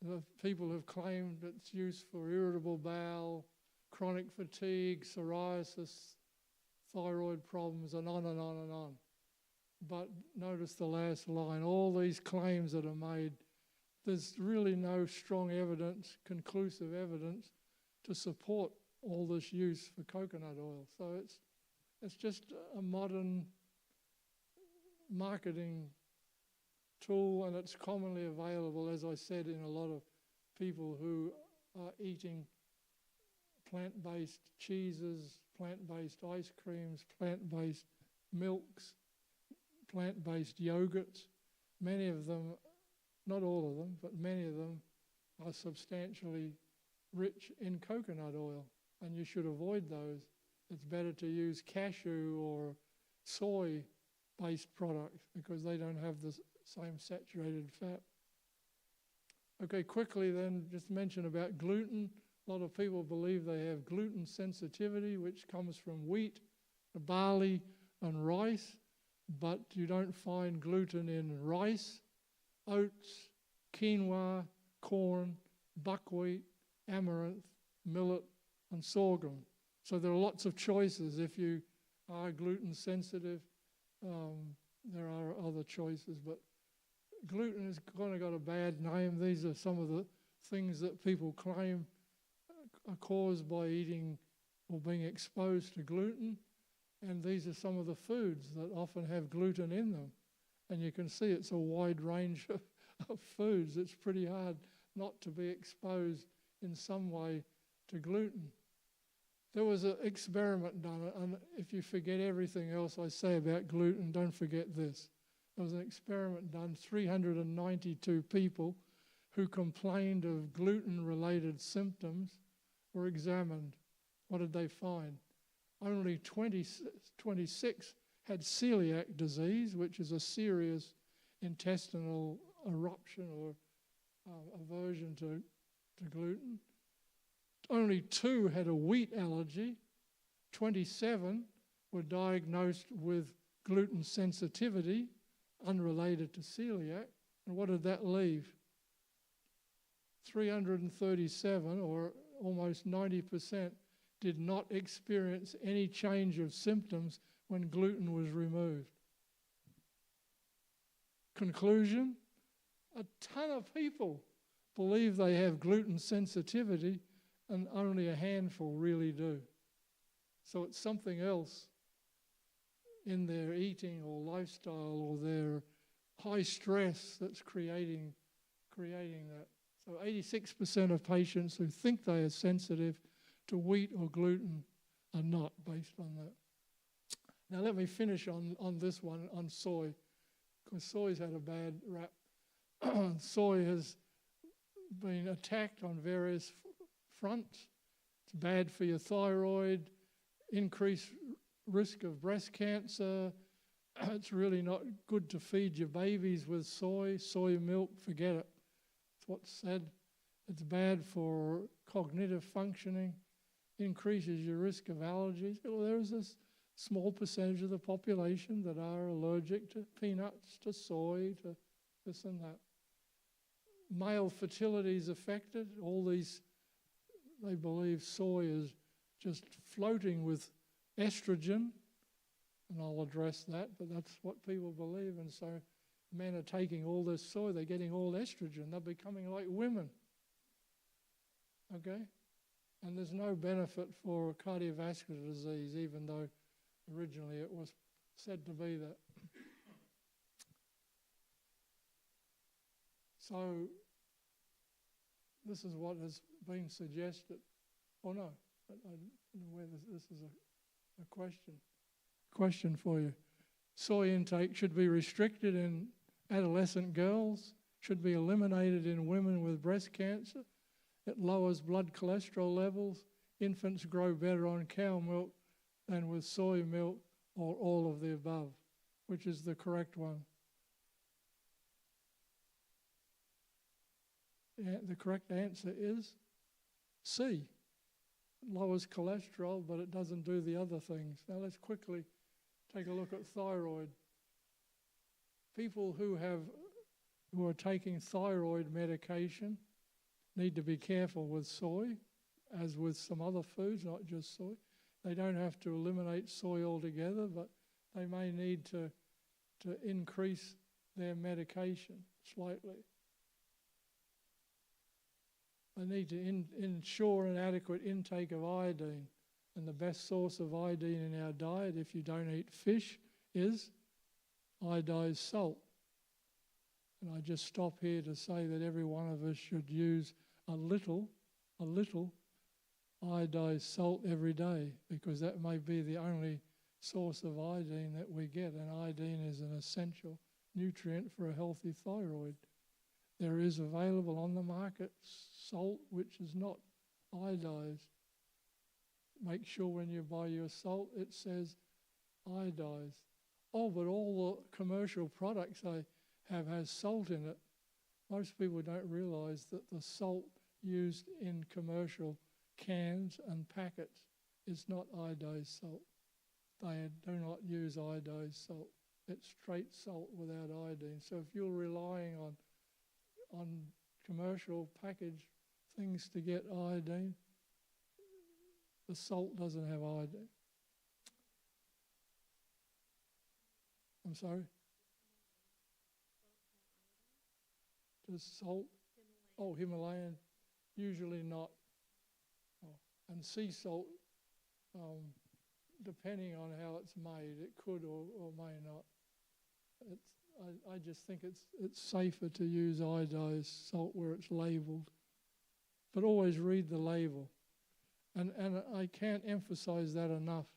The people have claimed its use for irritable bowel, chronic fatigue, psoriasis, thyroid problems, and on and on and on. But notice the last line, all these claims that are made, there's really no strong evidence, conclusive evidence, to support all this use for coconut oil. So it's just a modern marketing tool, and it's commonly available, as I said, in a lot of people who are eating plant-based cheeses, plant-based ice creams, plant-based milks, plant-based yogurts. Many of them, not all of them, but many of them are substantially rich in coconut oil, and you should avoid those. It's better to use cashew or soy-based products because they don't have the same saturated fat. Okay, quickly then, just mention about gluten. A lot of people believe they have gluten sensitivity, which comes from wheat, barley, and rice, but you don't find gluten in rice, oats, quinoa, corn, buckwheat, amaranth, millet, and sorghum. So there are lots of choices. If you are gluten sensitive, there are other choices, but gluten has kind of got a bad name. These are some of the things that people claim are caused by eating or being exposed to gluten, and these are some of the foods that often have gluten in them. And you can see it's a wide range of foods. It's pretty hard not to be exposed in some way to gluten. There was an experiment done, and if you forget everything else I say about gluten, don't forget this. There was an experiment done, 392 people who complained of gluten-related symptoms were examined. What did they find? Only 26 had celiac disease, which is a serious intestinal eruption or aversion to gluten. Only 2 had a wheat allergy. 27 were diagnosed with gluten sensitivity, unrelated to celiac. And what did that leave? 337, or almost 90%, did not experience any change of symptoms when gluten was removed. Conclusion, a ton of people believe they have gluten sensitivity, and only a handful really do. So it's something else in their eating or lifestyle or their high stress that's creating that. So 86% of patients who think they are sensitive to wheat or gluten are not, based on that. Now let me finish on this one, on soy, because soy's had a bad rap. Soy has been attacked on various fronts. It's bad for your thyroid, increased risk of breast cancer, it's really not good to feed your babies with soy milk, forget it. It's what's said. It's bad for cognitive functioning, increases your risk of allergies. Well, there's this small percentage of the population that are allergic to peanuts, to soy, to this and that. Male fertility is affected. All these, they believe soy is just floating with estrogen, and I'll address that, but that's what people believe. And so men are taking all this soy, they're getting all estrogen, they're becoming like women. Okay? And there's no benefit for cardiovascular disease, even though originally it was said to be that. So this is what has been suggested. Oh no, I don't know where this is a question for you. Soy intake should be restricted in adolescent girls, should be eliminated in women with breast cancer. It lowers blood cholesterol levels. Infants grow better on cow milk than with soy milk, or all of the above, which is the correct one. Yeah, the correct answer is C. It lowers cholesterol, but it doesn't do the other things. Now let's quickly take a look at thyroid. People who are taking thyroid medication need to be careful with soy, as with some other foods, not just soy. They don't have to eliminate soy altogether, but they may need to increase their medication slightly. They need to ensure an adequate intake of iodine. And the best source of iodine in our diet, if you don't eat fish, is iodized salt. And I just stop here to say that every one of us should use a little iodized salt every day, because that may be the only source of iodine that we get, and iodine is an essential nutrient for a healthy thyroid. There is available on the market salt which is not iodized. Make sure when you buy your salt it says iodized. Oh, but all the commercial products I have has salt in it. Most people don't realize that the salt used in commercial cans and packets is not iodized salt. They do not use iodized salt. It's straight salt without iodine. So if you're relying on commercial packaged things to get iodine, the salt doesn't have iodine. I'm sorry? Does salt? Oh, Himalayan, usually not. Oh. And sea salt, depending on how it's made, it could or may not. I just think it's safer to use iodized salt where it's labelled. But always read the label. And I can't emphasize that enough.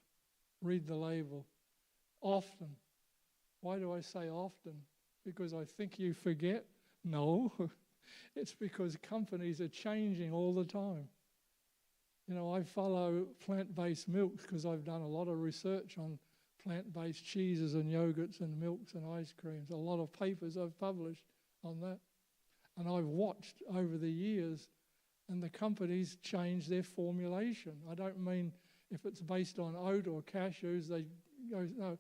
Read the label. Often. Why do I say often? Because I think you forget? No. It's because companies are changing all the time. You know, I follow plant-based milks because I've done a lot of research on plant-based cheeses and yogurts and milks and ice creams. A lot of papers I've published on that. And I've watched over the years, and the companies change their formulation. I don't mean if it's based on oat or cashews, they go, no,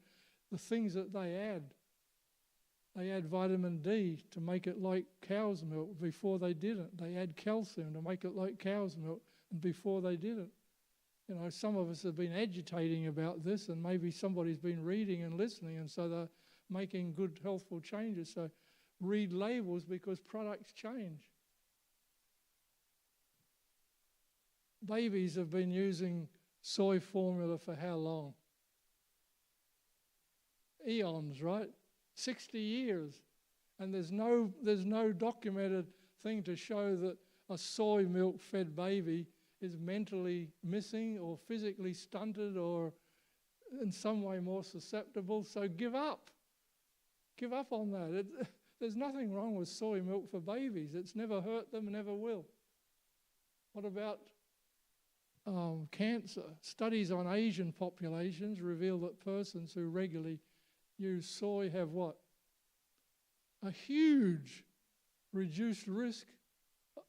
the things that they add vitamin D to make it like cow's milk. Before they didn't. They add calcium to make it like cow's milk, and before they didn't. You know, some of us have been agitating about this, and maybe somebody's been reading and listening, and so they're making good, healthful changes. So read labels because products change. Babies have been using soy formula for how long? Eons, right? 60 years. And there's no documented thing to show that a soy milk fed baby is mentally missing or physically stunted or in some way more susceptible. So give up. Give up on that. There's nothing wrong with soy milk for babies. It's never hurt them, never will. What about cancer? Studies on Asian populations reveal that persons who regularly use soy have what? A huge reduced risk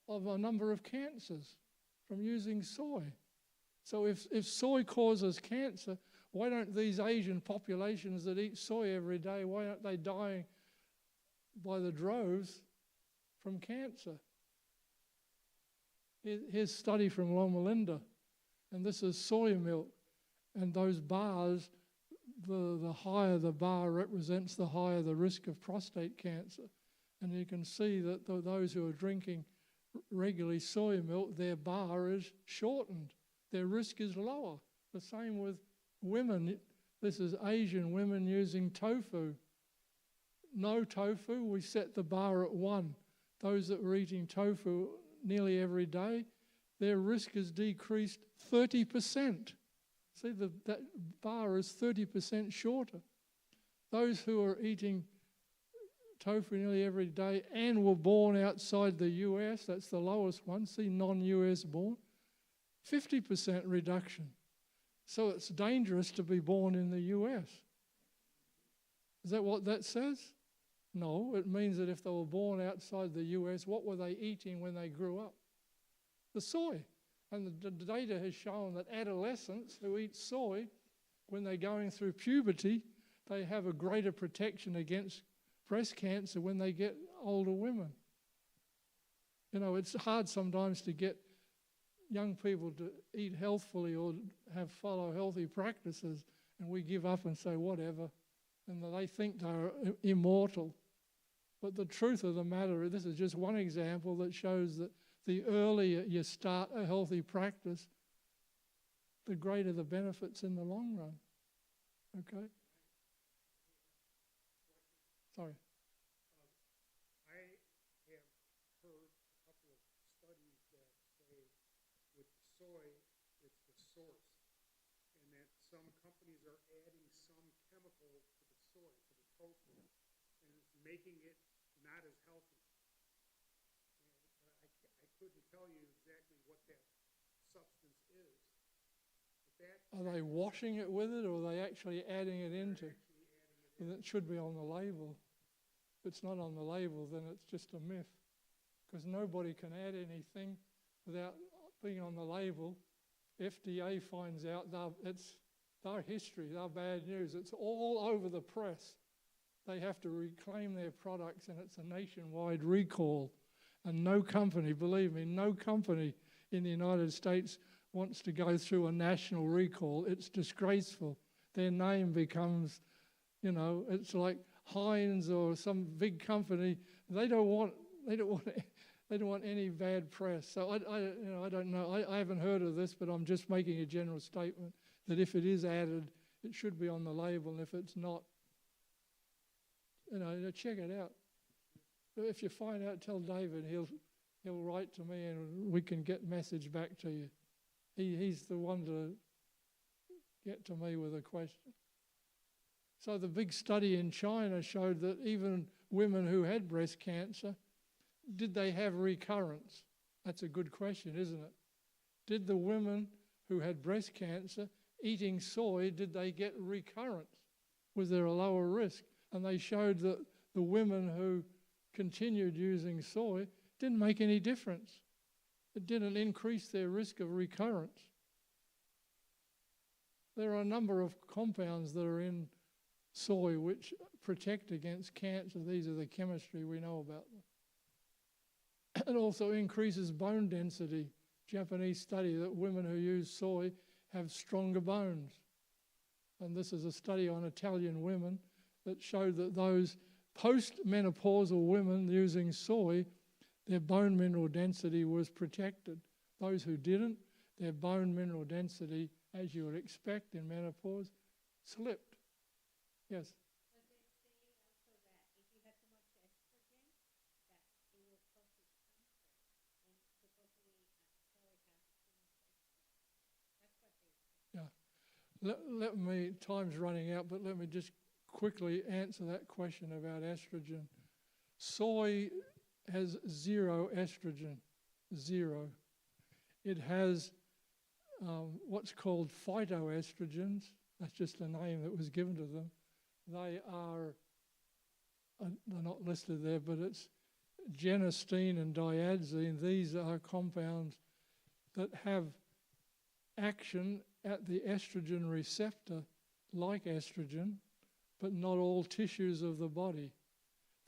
of a number of cancers from using soy. So if soy causes cancer, why don't these Asian populations that eat soy every day, why aren't they dying by the droves from cancer? Here's a study from Loma Linda, and this is soy milk. And those bars, the higher the bar represents, the higher the risk of prostate cancer. And you can see that those who are drinking regularly soy milk, their bar is shortened. Their risk is lower. The same with women. This is Asian women using tofu. No tofu, we set the bar at 1. Those that were eating tofu nearly every day, their risk is decreased 30%. See, that bar is 30% shorter. Those who are eating tofu nearly every day and were born outside the US, that's the lowest one, see, non-US born, 50% reduction. So it's dangerous to be born in the US. Is that what that says? No, it means that if they were born outside the US, what were they eating when they grew up? The soy. And the data has shown that adolescents who eat soy, when they're going through puberty, they have a greater protection against breast cancer when they get older women. You know, it's hard sometimes to get young people to eat healthfully or follow healthy practices, and we give up and say whatever, and they think they're immortal. But the truth of the matter, this is just one example that shows that the earlier you start a healthy practice, the greater the benefits in the long run. Okay? Sorry. I have heard a couple of studies that say with soy, it's the source, and that some companies are adding some chemical to the soy, to the tofu, and it's making it not as healthy. And I couldn't tell you exactly what that substance is. But Are they washing it with it, or are they actually adding it into? And it should be on the label. If it's not on the label, then it's just a myth, because nobody can add anything without being on the label. FDA finds out it's their history, their bad news. It's all over the press. They have to reclaim their products, and it's a nationwide recall. And no company, believe me, no company in the United States wants to go through a national recall. It's disgraceful. Their name becomes, you know, it's like Heinz or some big company. They don't want any bad press. So I don't know. I haven't heard of this, but I'm just making a general statement that if it is added, it should be on the label, and if it's not, check it out. If you find out, tell David. He'll write to me, and we can get message back to you. He's the one to get to me with a question. So the big study in China showed that even women who had breast cancer, did they have recurrence? That's a good question, isn't it? Did the women who had breast cancer eating soy, did they get recurrence? Was there a lower risk? And they showed that the women who continued using soy didn't make any difference. It didn't increase their risk of recurrence. There are a number of compounds that are in soy which protect against cancer. These are the chemistry we know about them. It also increases bone density. Japanese study that women who use soy have stronger bones. And this is a study on Italian women that showed that those post-menopausal women using soy, their bone mineral density was protected. Those who didn't, their bone mineral density, as you would expect in menopause, slipped. Yes? Does it say also that if you have too much estrogen, that it will cause you cancer? And supposedly soy has too much estrogen. That's what they say. Yeah. Time's running out, but let me just quickly answer that question about estrogen. Soy has 0 estrogen, 0. It has what's called phytoestrogens. That's just a name that was given to them. they are, they're not listed there, but it's genistein and diadzine. These are compounds that have action at the estrogen receptor, like estrogen, but not all tissues of the body.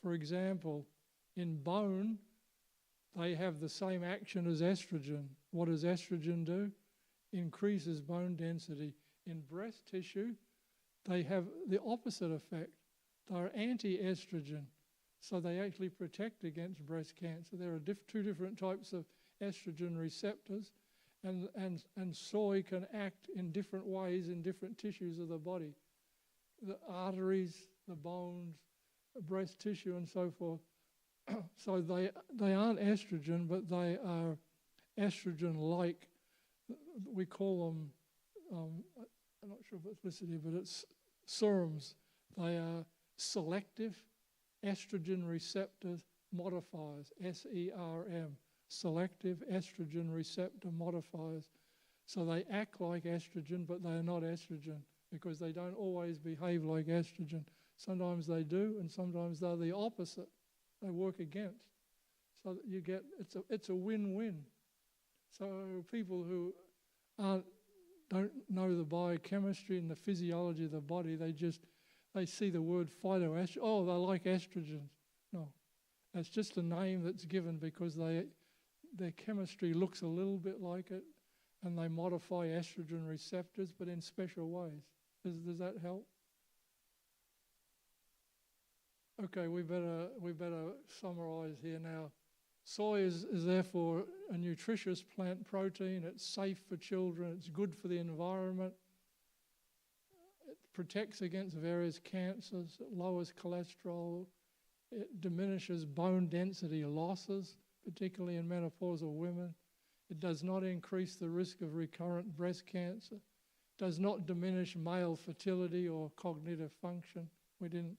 For example, in bone, they have the same action as estrogen. What does estrogen do? Increases bone density. In breast tissue, they have the opposite effect. They're anti-estrogen, so they actually protect against breast cancer. There are two different types of estrogen receptors, and soy can act in different ways in different tissues of the body. The arteries, the bones, breast tissue, and so forth. So they aren't estrogen, but they are estrogen-like. We call them, I'm not sure if it's listed here, but it's SERMs. They are selective estrogen receptor modifiers, SERM, selective estrogen receptor modifiers. So they act like estrogen, but they are not estrogen because they don't always behave like estrogen. Sometimes they do, and sometimes they're the opposite. They work against. So that you get, it's a win-win. So people who don't know the biochemistry and the physiology of the body, they see the word phytoestrogen. Oh, they like estrogens. No, that's just a name that's given because their chemistry looks a little bit like it, and they modify estrogen receptors, but in special ways. Does that help? Okay, we better summarize here now. Soy is therefore a nutritious plant protein. It's safe for children. It's good for the environment. It protects against various cancers. It lowers cholesterol. It diminishes bone density losses, particularly in menopausal women. It does not increase the risk of recurrent breast cancer. It does not diminish male fertility or cognitive function. We didn't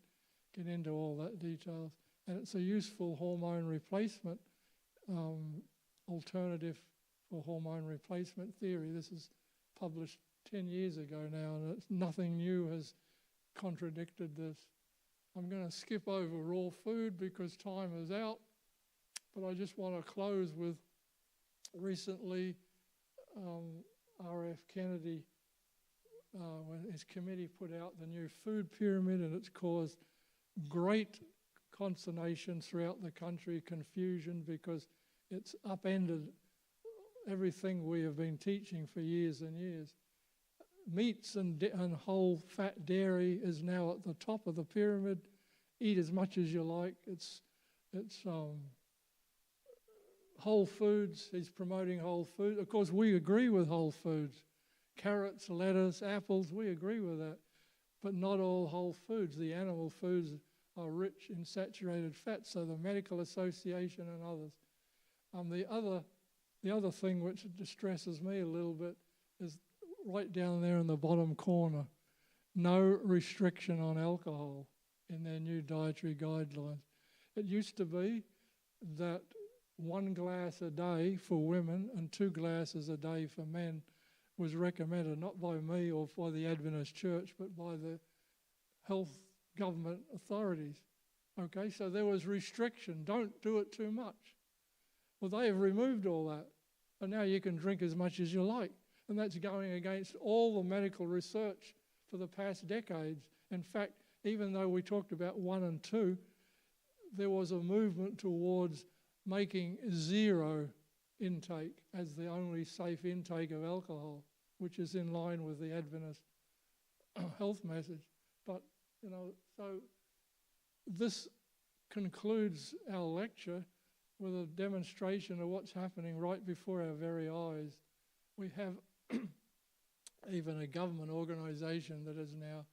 get into all that details. And it's a useful hormone replacement alternative for hormone replacement theory. This is published 10 years ago now, and nothing new has contradicted this. I'm going to skip over raw food because time is out, but I just want to close with recently R.F. Kennedy, when his committee put out the new food pyramid, and it's caused great consternation throughout the country, confusion, because it's upended everything we have been teaching for years and years. Meats and whole fat dairy is now at the top of the pyramid. Eat as much as you like. It's whole foods. He's promoting whole food. Of course, we agree with whole foods. Carrots, lettuce, apples, we agree with that. But not all whole foods. The animal foods are rich in saturated fat, so the Medical Association and others. The other thing which distresses me a little bit is right down there in the bottom corner, no restriction on alcohol in their new dietary guidelines. It used to be that 1 glass a day for women and 2 glasses a day for men was recommended, not by me or by the Adventist Church, but by the health government authorities. Okay, so there was restriction. Don't do it too much. Well, they have removed all that, and now you can drink as much as you like. And that's going against all the medical research for the past decades. In fact, even though we talked about 1 and 2, there was a movement towards making 0 intake as the only safe intake of alcohol, which is in line with the Adventist health message. But, so this concludes our lecture with a demonstration of what's happening right before our very eyes. We have even a government organisation that is now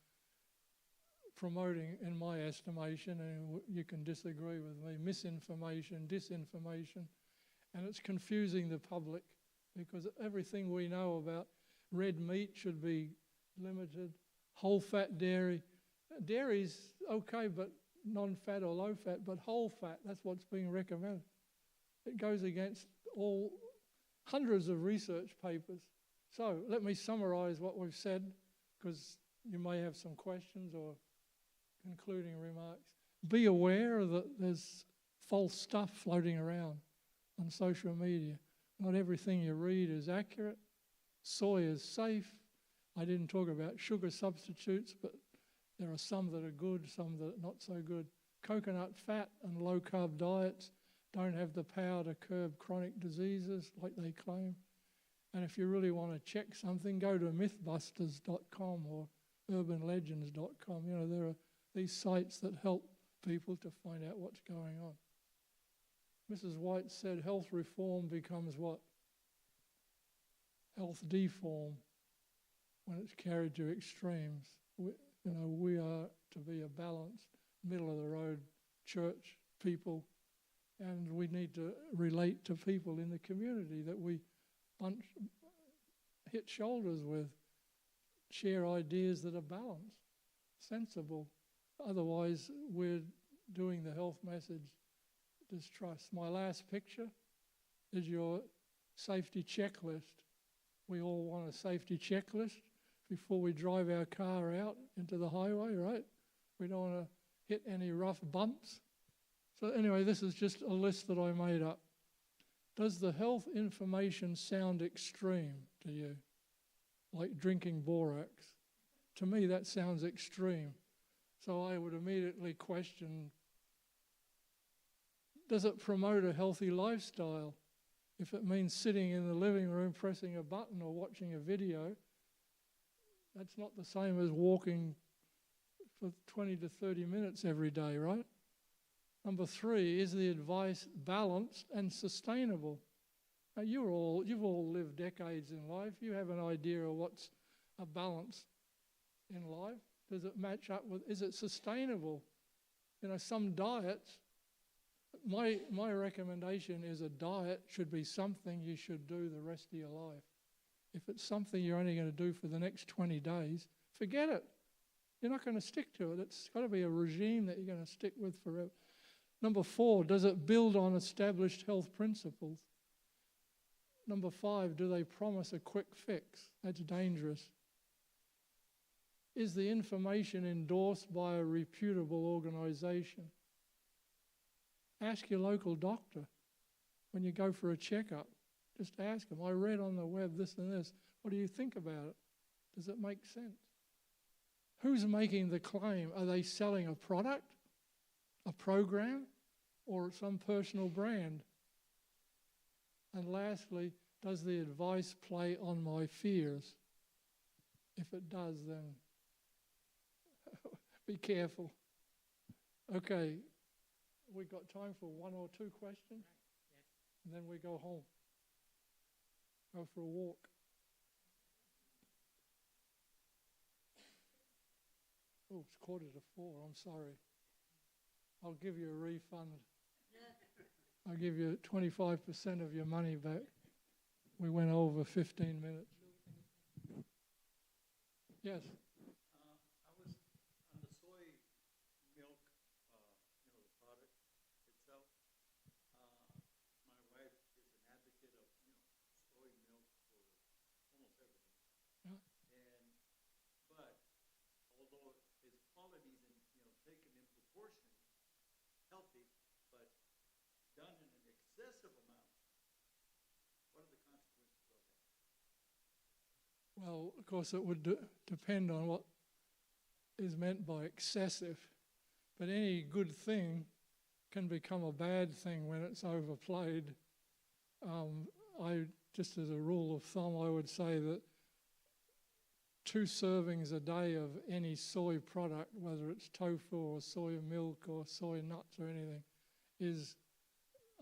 promoting, in my estimation, and you can disagree with me, misinformation, disinformation, and it's confusing the public because everything we know about red meat should be limited, whole fat dairy's okay, but non-fat or low fat, but whole fat, that's what's being recommended. It goes against all hundreds of research papers. So let me summarize what we've said, because you may have some questions or concluding remarks. Be aware that there's false stuff floating around on social media. Not everything you read is accurate. Soy is safe. I didn't talk about sugar substitutes, but there are some that are good, some that are not so good. Coconut fat and low-carb diets don't have the power to curb chronic diseases like they claim. And if you really want to check something, go to mythbusters.com or urbanlegends.com. You know, there are these sites that help people to find out what's going on. Mrs. White said health reform becomes what? Health deform when it's carried to extremes. We are to be a balanced, middle-of-the-road church people, and we need to relate to people in the community that we hit shoulders with, share ideas that are balanced, sensible. Otherwise, we're doing the health message distrust. My last picture is your safety checklist. We all want a safety checklist before we drive our car out into the highway, right? We don't want to hit any rough bumps. So anyway, this is just a list that I made up. Does the health information sound extreme to you? Like drinking borax? To me, that sounds extreme. So I would immediately question, does it promote a healthy lifestyle? If it means sitting in the living room pressing a button or watching a video, that's not the same as walking for 20 to 30 minutes every day, right? Number 3, is the advice balanced and sustainable? Now you've all lived decades in life. You have an idea of what's a balance in life. Does it match up with, is it sustainable? You know, some diets, my recommendation is a diet should be something you should do the rest of your life. If it's something you're only going to do for the next 20 days, forget it. You're not going to stick to it. It's got to be a regime that you're going to stick with forever. Number 4, does it build on established health principles? Number 5, do they promise a quick fix? That's dangerous. Is the information endorsed by a reputable organization? Ask your local doctor when you go for a checkup. Just ask them, I read on the web this and this. What do you think about it? Does it make sense? Who's making the claim? Are they selling a product, a program, or some personal brand? And lastly, does the advice play on my fears? If it does, then be careful. Okay, we got time for 1 or 2 questions? Yes. And then we go home. Go for a walk. Oh, it's 3:45. I'm sorry. I'll give you a refund. I'll give you 25% of your money back. We went over 15 minutes. Yes. I was on the soy milk, the product itself. My wife is an advocate of, soy milk for almost everything. Yeah. But although its qualities and taken in proportion, healthy, but done in an excessive amount, what are the consequences of that? Well, of course, it would depend on what is meant by excessive. But any good thing can become a bad thing when it's overplayed. Just as a rule of thumb, I would say that 2 servings a day of any soy product, whether it's tofu or soy milk or soy nuts or anything, is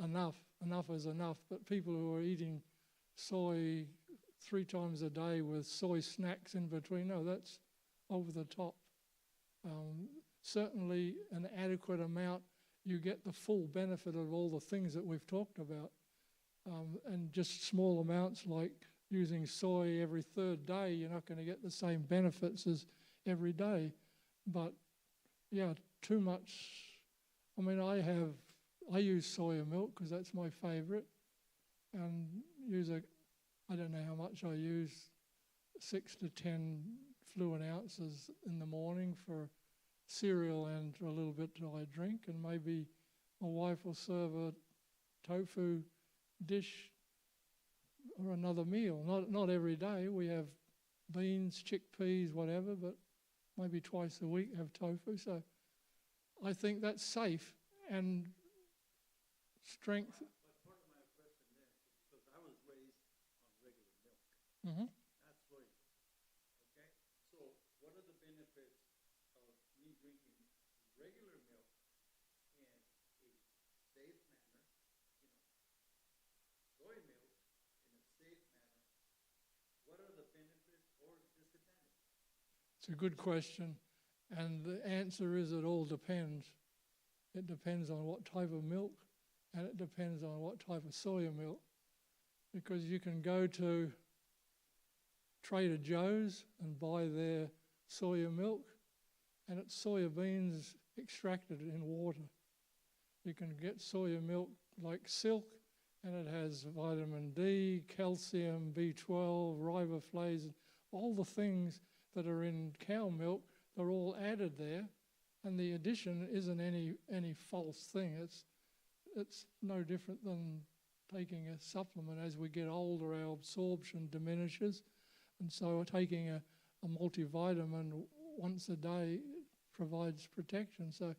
enough. Enough is enough. But people who are eating soy 3 times a day with soy snacks in between, no, that's over the top. Certainly an adequate amount, you get the full benefit of all the things that we've talked about. And just small amounts like using soy every 3rd day, you're not going to get the same benefits as every day. But yeah, too much. I mean, I use soya milk because that's my favorite, and I don't know how much I use, 6 to 10 fluid ounces in the morning for cereal and a little bit till I drink, and maybe my wife will serve a tofu dish or another meal. Not every day. We have beans, chickpeas, whatever, but maybe twice a week have tofu. So I think that's safe and strength. But part of my question there is because I was raised on regular milk, Mhm. not soy milk. Okay? So what are the benefits of me drinking regular milk in a safe manner, soy milk in a safe manner? What are the benefits or disadvantages? It's a good question, and the answer is it all depends. It depends on what type of milk, and it depends on what type of soya milk, because you can go to Trader Joe's and buy their soya milk, and it's soya beans extracted in water. You can get soya milk like Silk, and it has vitamin D, calcium, B12, riboflavin, all the things that are in cow milk, they're all added there, and the addition isn't any false thing. It's no different than taking a supplement. As we get older, our absorption diminishes, and so taking a multivitamin once a day provides protection. So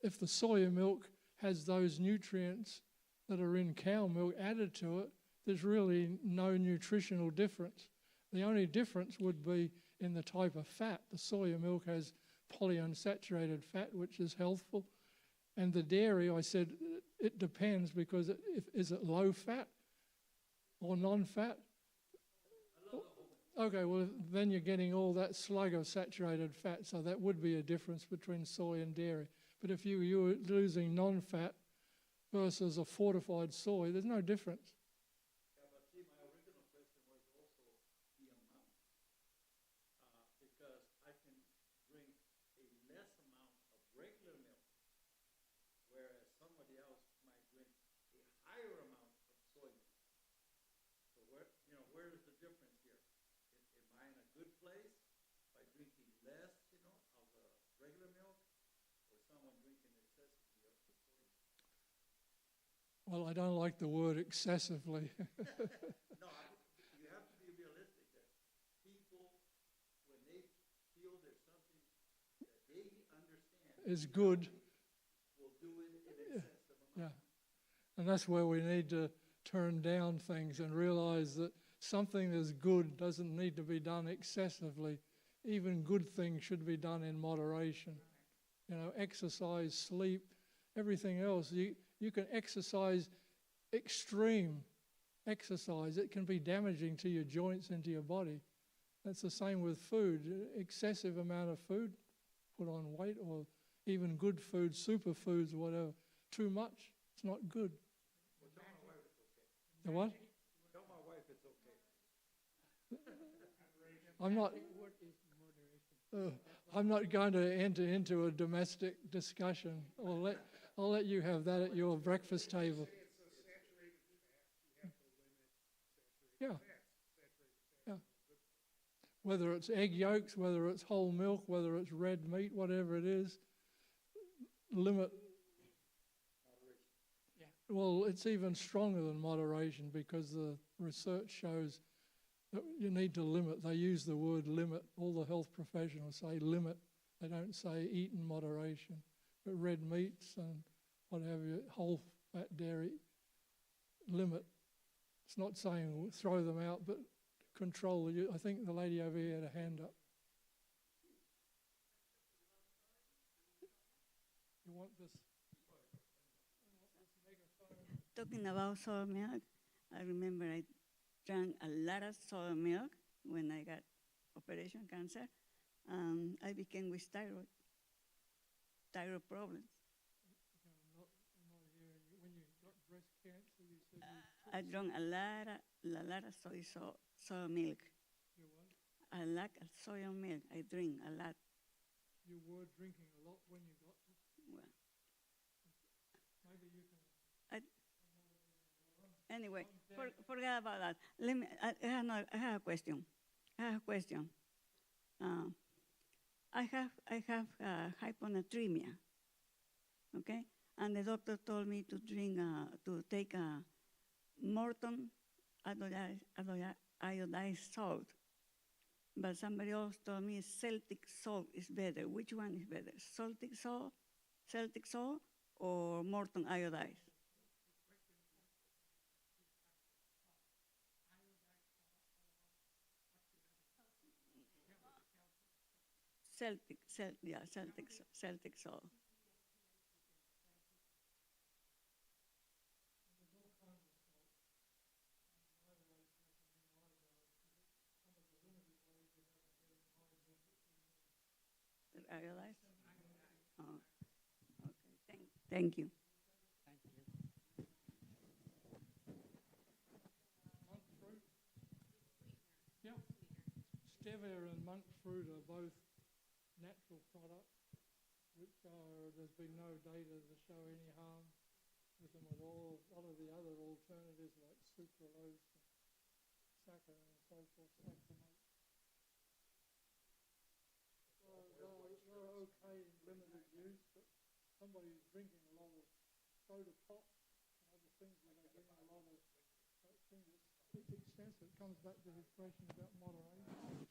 if the soya milk has those nutrients that are in cow milk added to it, there's really no nutritional difference. The only difference would be in the type of fat. The soya milk has polyunsaturated fat, which is healthful. And the dairy, I said, it depends, because is it low fat or non-fat? Okay, well, then you're getting all that slug of saturated fat, so that would be a difference between soy and dairy. But if you were losing non-fat versus a fortified soy, there's no difference. Yeah, but see, my original question was also the amount. Because I can drink a less amount of regular milk, whereas somebody else might drink a higher amount of soy milk. So where is the difference here? Am I in a good place by drinking less, of the regular milk, or someone drinking excessively of the soy milk? Well, I don't like the word excessively. No, you have to be realistic that people, when they feel there's something that they understand Is good. will do it in excessive Yeah. amount. And that's where we need to turn down things and realize that something that's good doesn't need to be done excessively. Even good things should be done in moderation. Exercise, sleep, everything else. You can exercise extreme exercise. It can be damaging to your joints and to your body. That's the same with food. Excessive amount of food put on weight, or even good food, superfoods, whatever. Too much, it's not good. Well, tell my wife it's okay. The what? Tell my wife it's okay. I'm not going to enter into a domestic discussion. I'll let you have that at your breakfast table. Say it's a saturated fat, you have to limit saturated Yeah. fats. Saturated Yeah. Whether it's egg yolks, whether it's whole milk, whether it's red meat, whatever it is, limit. Well, it's even stronger than moderation, because the research shows that you need to limit. They use the word limit. All the health professionals say limit. They don't say eat in moderation. But red meats and what have you, whole fat dairy, limit. It's not saying throw them out, but control the use. I think the lady over here had a hand up. You want this? Talking about soy milk, I remember I drank a lot of soy milk when I got operation cancer. I became with thyroid problems. When you got breast cancer, you said I drank a lot of soy milk. you what? I like soy milk. I drink a lot. You were drinking a lot when you got this. Well, Maybe you can. anyway, forget about that. I have a question. I have hyponatremia, okay? And the doctor told me to drink, to take Morton iodized salt. But somebody else told me Celtic salt is better. Which one is better, Celtic salt, or Morton iodized? Celtic salt. Iodized? Oh, okay, thank you. Monk fruit? Yeah. Stevia and monk fruit are both natural products, which there's been no data to show any harm with them at all. A lot of the other alternatives like sucralose and saccharin and so forth, succinate. They're okay in limited use, but somebody who's drinking a lot of soda pop and other things where they're getting a lot of things, it's extensive. It comes back to his question about moderation.